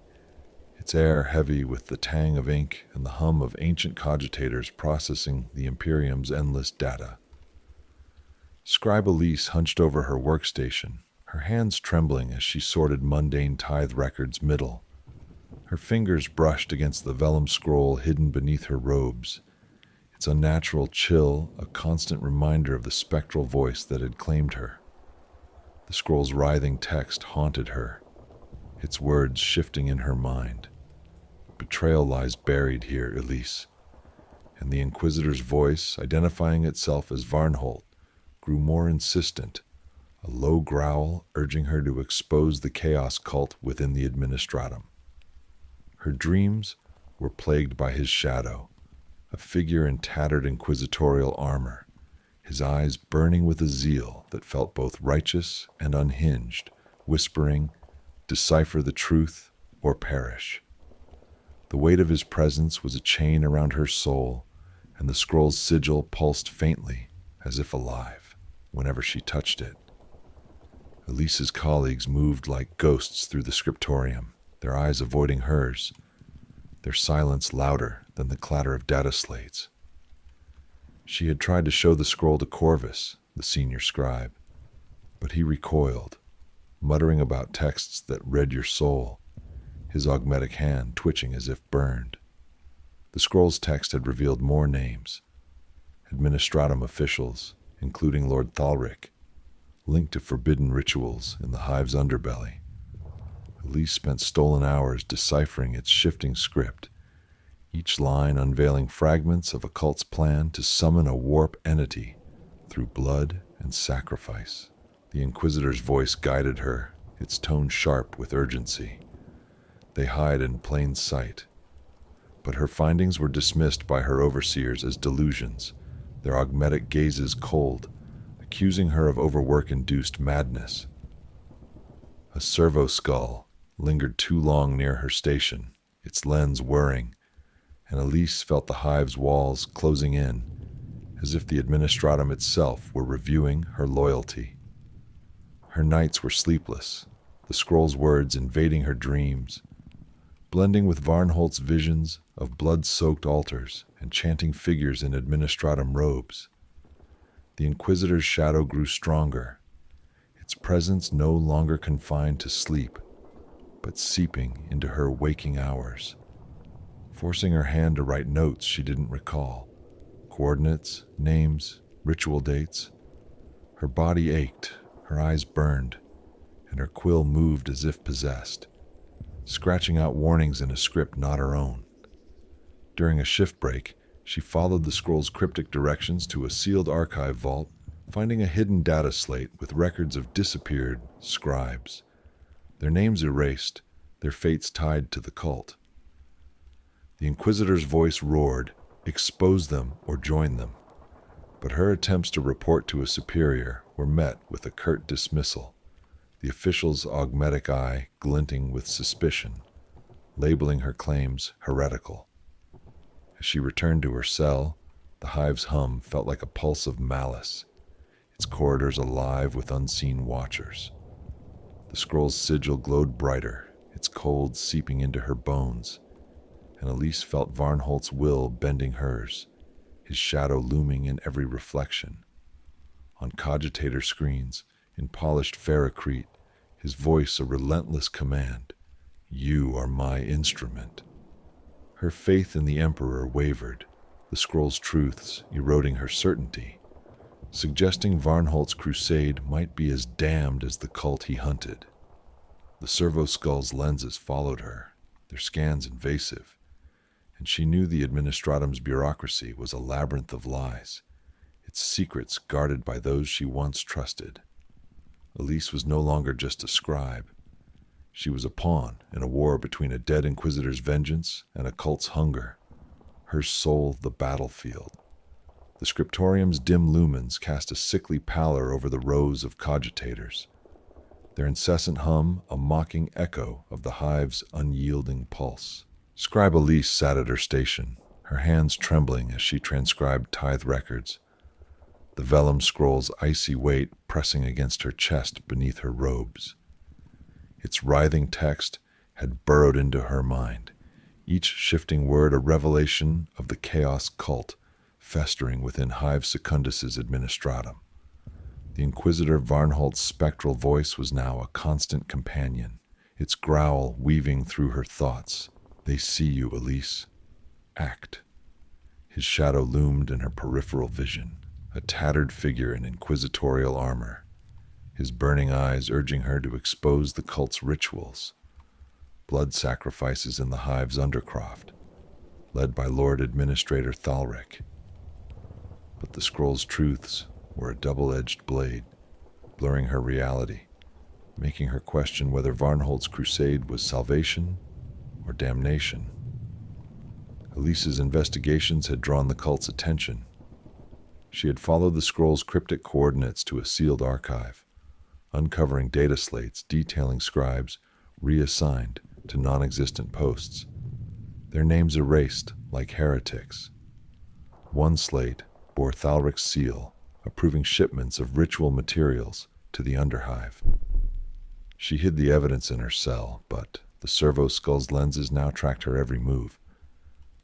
its air heavy with the tang of ink and the hum of ancient cogitators processing the Imperium's endless data. Scribe Elise hunched over her workstation, her hands trembling as she sorted mundane tithe records middle. Her fingers brushed against the vellum scroll hidden beneath her robes, its unnatural chill a constant reminder of the spectral voice that had claimed her. The scroll's writhing text haunted her, its words shifting in her mind. Betrayal lies buried here, Elise. And the Inquisitor's voice, identifying itself as Varnholt, grew more insistent, a low growl urging her to expose the chaos cult within the Administratum. Her dreams were plagued by his shadow, a figure in tattered inquisitorial armor, his eyes burning with a zeal that felt both righteous and unhinged, whispering, decipher the truth or perish. The weight of his presence was a chain around her soul, and the scroll's sigil pulsed faintly, as if alive, whenever she touched it. Elise's colleagues moved like ghosts through the scriptorium, their eyes avoiding hers, their silence louder than the clatter of data slates. She had tried to show the scroll to Corvus, the senior scribe, but he recoiled, muttering about texts that read your soul, his augmetic hand twitching as if burned. The scroll's text had revealed more names. Administratum officials, including Lord Thalric, linked to forbidden rituals in the hive's underbelly. Elise spent stolen hours deciphering its shifting script, each line unveiling fragments of a cult's plan to summon a warp entity through blood and sacrifice. The Inquisitor's voice guided her, its tone sharp with urgency. They hide in plain sight. But her findings were dismissed by her overseers as delusions, their augmetic gazes cold, accusing her of overwork-induced madness. A servo skull lingered too long near her station, its lens whirring, and Elise felt the hive's walls closing in, as if the administratum itself were reviewing her loyalty. Her nights were sleepless, the scroll's words invading her dreams, blending with Varnholt's visions of blood-soaked altars and chanting figures in administratum robes. The Inquisitor's shadow grew stronger, its presence no longer confined to sleep, but seeping into her waking hours, forcing her hand to write notes she didn't recall, coordinates, names, ritual dates. Her body ached, her eyes burned, and her quill moved as if possessed, scratching out warnings in a script not her own. During a shift break, she followed the scroll's cryptic directions to a sealed archive vault, finding a hidden data slate with records of disappeared scribes, their names erased, their fates tied to the cult. The Inquisitor's voice roared, expose them or join them, but her attempts to report to a superior were met with a curt dismissal, the official's augmetic eye glinting with suspicion, labeling her claims heretical. As she returned to her cell, the hive's hum felt like a pulse of malice, its corridors alive with unseen watchers. The scroll's sigil glowed brighter, its cold seeping into her bones, and Elise felt Varnholt's will bending hers, his shadow looming in every reflection. On cogitator screens, in polished ferrocrete, his voice a relentless command. You are my instrument. Her faith in the Emperor wavered, the scroll's truths eroding her certainty, suggesting Varnholt's crusade might be as damned as the cult he hunted. The servo skull's lenses followed her, their scans invasive, and she knew the administratum's bureaucracy was a labyrinth of lies, its secrets guarded by those she once trusted. Elise was no longer just a scribe. She was a pawn in a war between a dead Inquisitor's vengeance and a cult's hunger, her soul the battlefield. The scriptorium's dim lumens cast a sickly pallor over the rows of cogitators, their incessant hum a mocking echo of the hive's unyielding pulse. Scribe Elise sat at her station, her hands trembling as she transcribed tithe records, the vellum scroll's icy weight pressing against her chest beneath her robes. Its writhing text had burrowed into her mind, each shifting word a revelation of the chaos cult festering within Hive Secundus's administratum. The Inquisitor Varnholt's spectral voice was now a constant companion, its growl weaving through her thoughts. They see you, Elise. Act. His shadow loomed in her peripheral vision, a tattered figure in inquisitorial armor, his burning eyes urging her to expose the cult's rituals, blood sacrifices in the hive's undercroft, led by Lord Administrator Thalric. But the scroll's truths were a double-edged blade, blurring her reality, making her question whether Varnholt's crusade was salvation or damnation. Elise's investigations had drawn the cult's attention. She had followed the scroll's cryptic coordinates to a sealed archive, uncovering data slates detailing scribes reassigned to non-existent posts, their names erased like heretics. One slate bore Thalric's seal, approving shipments of ritual materials to the Underhive. She hid the evidence in her cell, but the servo skull's lenses now tracked her every move,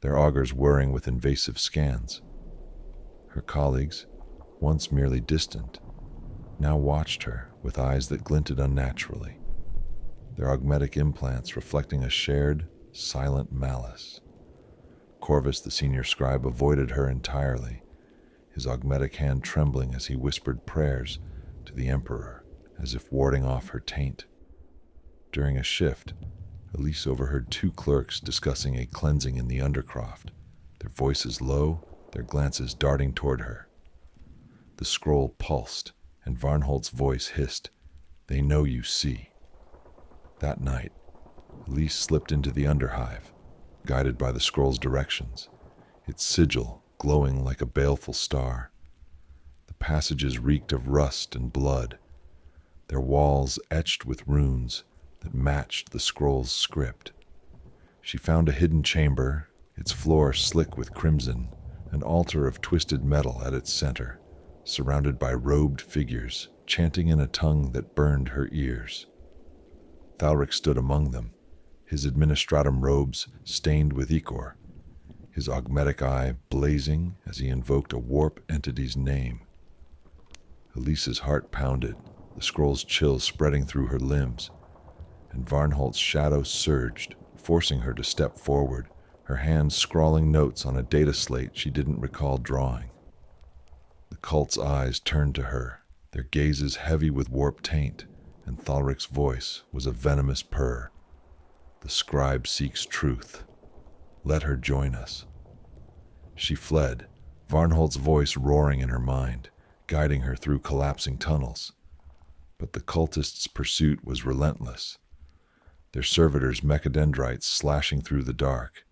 their augers whirring with invasive scans. Her colleagues, once merely distant, now watched her with eyes that glinted unnaturally, their augmetic implants reflecting a shared, silent malice. Corvus, the senior scribe, avoided her entirely, his augmetic hand trembling as he whispered prayers to the Emperor, as if warding off her taint. During a shift, Elise overheard two clerks discussing a cleansing in the Undercroft, their voices low, their glances darting toward her. The scroll pulsed, and Varnholt's voice hissed, "They know you see." That night, Elise slipped into the Underhive, guided by the scroll's directions, its sigil glowing like a baleful star. The passages reeked of rust and blood, their walls etched with runes that matched the scroll's script. She found a hidden chamber, its floor slick with crimson, an altar of twisted metal at its center, surrounded by robed figures, chanting in a tongue that burned her ears. Thalric stood among them, his administratum robes stained with ichor, his augmetic eye blazing as he invoked a warp entity's name. Elise's heart pounded, the scroll's chill spreading through her limbs, and Varnholt's shadow surged, forcing her to step forward, her hands scrawling notes on a data slate she didn't recall drawing. The cult's eyes turned to her, their gazes heavy with warp taint, and Thalric's voice was a venomous purr. "The scribe seeks truth. Let her join us." She fled, Varnholt's voice roaring in her mind, guiding her through collapsing tunnels. But the cultists' pursuit was relentless, their servitors mechadendrites slashing through the dark.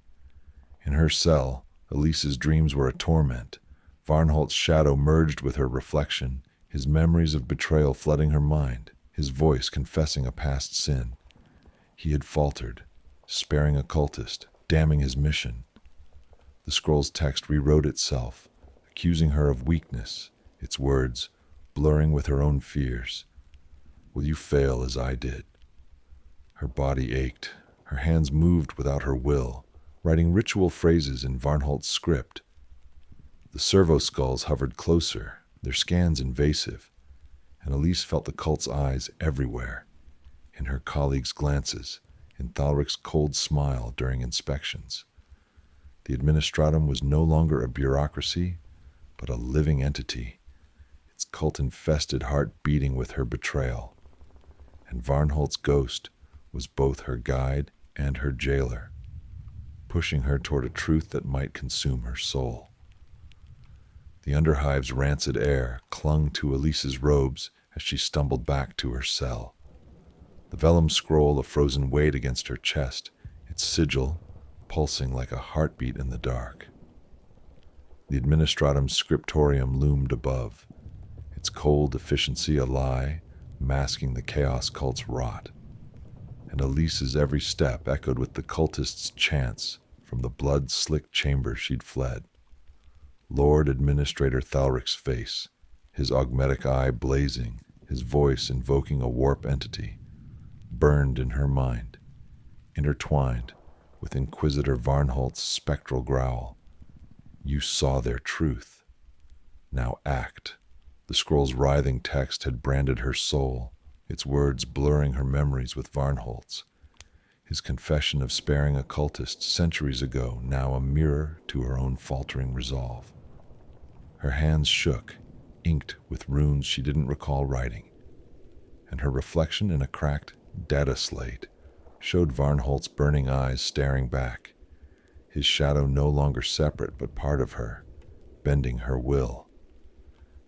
In her cell, Elise's dreams were a torment. Varnholt's shadow merged with her reflection, his memories of betrayal flooding her mind, his voice confessing a past sin. He had faltered, sparing a cultist, damning his mission. The scroll's text rewrote itself, accusing her of weakness, its words blurring with her own fears. "Will you fail as I did?" Her body ached, her hands moved without her will, writing ritual phrases in Varnholt's script. The servo skulls hovered closer, their scans invasive, and Elise felt the cult's eyes everywhere, in her colleagues' glances, in Thalric's cold smile during inspections. The administratum was no longer a bureaucracy, but a living entity, its cult-infested heart beating with her betrayal. And Varnholt's ghost was both her guide and her jailer, pushing her toward a truth that might consume her soul. The Underhive's rancid air clung to Elise's robes as she stumbled back to her cell. The vellum scroll a frozen weight against her chest, its sigil pulsing like a heartbeat in the dark. The administratum's scriptorium loomed above, its cold efficiency a lie, masking the chaos cult's rot. And Elise's every step echoed with the cultists' chants from the blood-slicked chamber she'd fled. Lord Administrator Thalric's face, his augmetic eye blazing, his voice invoking a warp entity, burned in her mind, intertwined with Inquisitor Varnholt's spectral growl. "You saw their truth. Now act." The scroll's writhing text had branded her soul, its words blurring her memories with Varnholt's. His confession of sparing a cultist centuries ago, now a mirror to her own faltering resolve. Her hands shook, inked with runes she didn't recall writing, and her reflection in a cracked data slate showed Varnholt's burning eyes staring back, his shadow no longer separate but part of her, bending her will.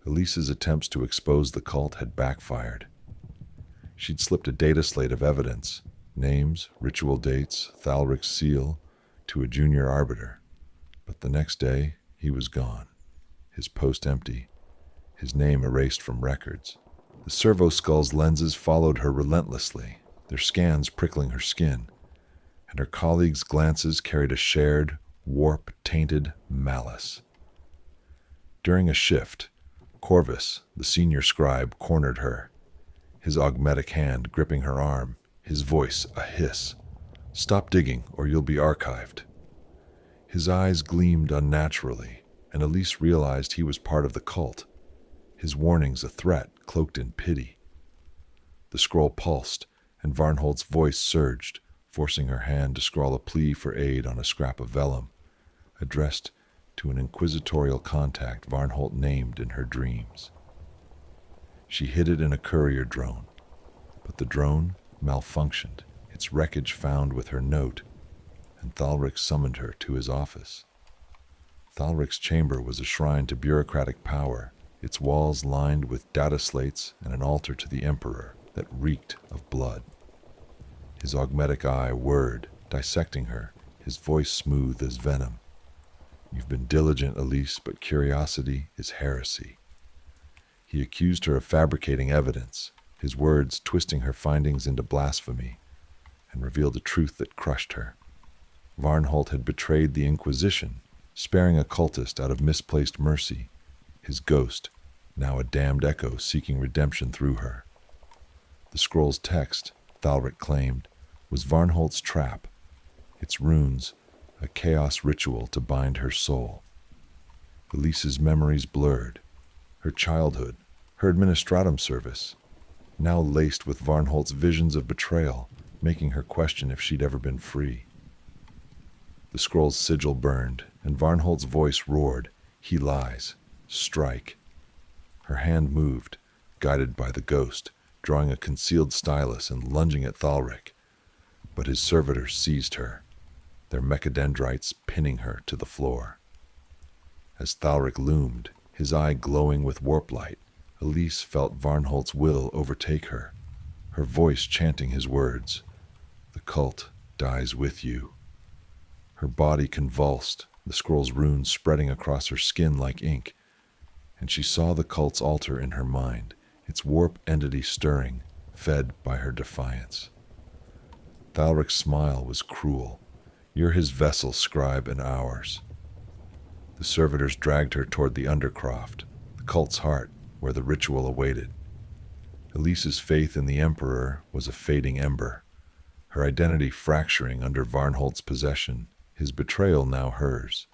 Elise's attempts to expose the cult had backfired. She'd slipped a data slate of evidence, names, ritual dates, Thalric's seal, to a junior arbiter. But the next day, he was gone, his post empty, his name erased from records. The servo skull's lenses followed her relentlessly, their scans prickling her skin, and her colleagues' glances carried a shared, warp-tainted malice. During a shift, Corvus, the senior scribe, cornered her, his augmetic hand gripping her arm, his voice a hiss. "Stop digging, or you'll be archived." His eyes gleamed unnaturally, and Elise realized he was part of the cult, his warnings a threat cloaked in pity. The scroll pulsed, and Varnholt's voice surged, forcing her hand to scrawl a plea for aid on a scrap of vellum. addressed to an inquisitorial contact Varnholt named in her dreams. She hid it in a courier drone, but the drone malfunctioned, its wreckage found with her note, and Thalric summoned her to his office. Thalric's chamber was a shrine to bureaucratic power, its walls lined with data slates and an altar to the Emperor that reeked of blood. His augmetic eye whirred, dissecting her, his voice smooth as venom. "You've been diligent, Elise, but curiosity is heresy." He accused her of fabricating evidence, his words twisting her findings into blasphemy, and revealed a truth that crushed her. Varnholt had betrayed the Inquisition, sparing a cultist out of misplaced mercy, his ghost, now a damned echo seeking redemption through her. The scroll's text, Thalric claimed, was Varnholt's trap, its runes a chaos ritual to bind her soul. Elise's memories blurred, her childhood, her administratum service, now laced with Varnholt's visions of betrayal, making her question if she'd ever been free. The scroll's sigil burned, and Varnholt's voice roared, "He lies. Strike." Her hand moved, guided by the ghost, drawing a concealed stylus and lunging at Thalric. But his servitors seized her, their mechadendrites pinning her to the floor. As Thalric loomed, his eye glowing with warp light, Elise felt Varnholt's will overtake her, her voice chanting his words, "The cult dies with you." Her body convulsed, the scroll's runes spreading across her skin like ink, and she saw the cult's altar in her mind, its warp entity stirring, fed by her defiance. Thalric's smile was cruel. "You're his vessel, scribe, and ours." The servitors dragged her toward the undercroft, the cult's heart, where the ritual awaited. Elise's faith in the Emperor was a fading ember, her identity fracturing under Varnholt's possession, his betrayal now hers.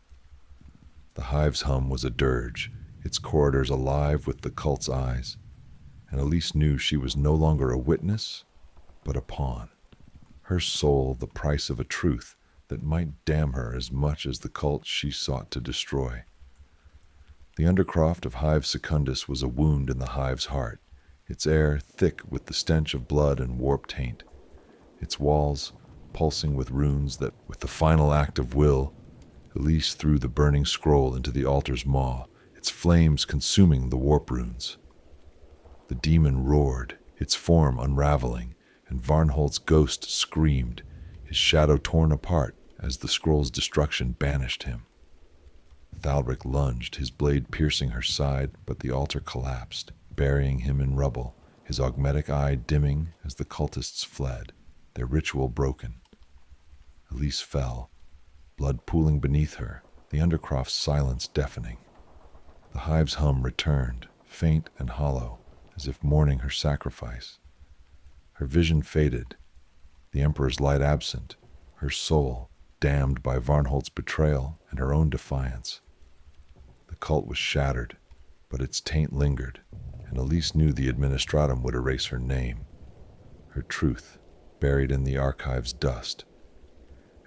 The hive's hum was a dirge, its corridors alive with the cult's eyes, and Elise knew she was no longer a witness, but a pawn. Her soul the price of a truth that might damn her as much as the cult she sought to destroy. The undercroft of Hive Secundus was a wound in the hive's heart, its air thick with the stench of blood and warped taint, its walls pulsing with runes that, with the final act of will, Elise threw the burning scroll into the altar's maw, its flames consuming the warp runes. The demon roared, its form unraveling, and Varnholt's ghost screamed, his shadow torn apart as the scroll's destruction banished him. Thalric lunged, his blade piercing her side, but the altar collapsed, burying him in rubble, his augmetic eye dimming as the cultists fled, their ritual broken. Elise fell, blood pooling beneath her, the undercroft's silence deafening. The hive's hum returned, faint and hollow, as if mourning her sacrifice. Her vision faded, the Emperor's light absent, her soul damned by Varnholt's betrayal and her own defiance. The cult was shattered, but its taint lingered, and Elise knew the administratum would erase her name, her truth buried in the archive's dust.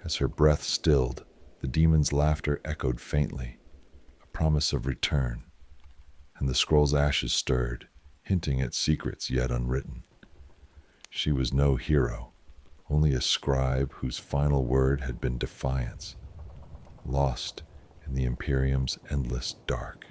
As her breath stilled, the demon's laughter echoed faintly, a promise of return, and the scroll's ashes stirred, hinting at secrets yet unwritten. She was no hero, only a scribe whose final word had been defiance, lost in the Imperium's endless dark.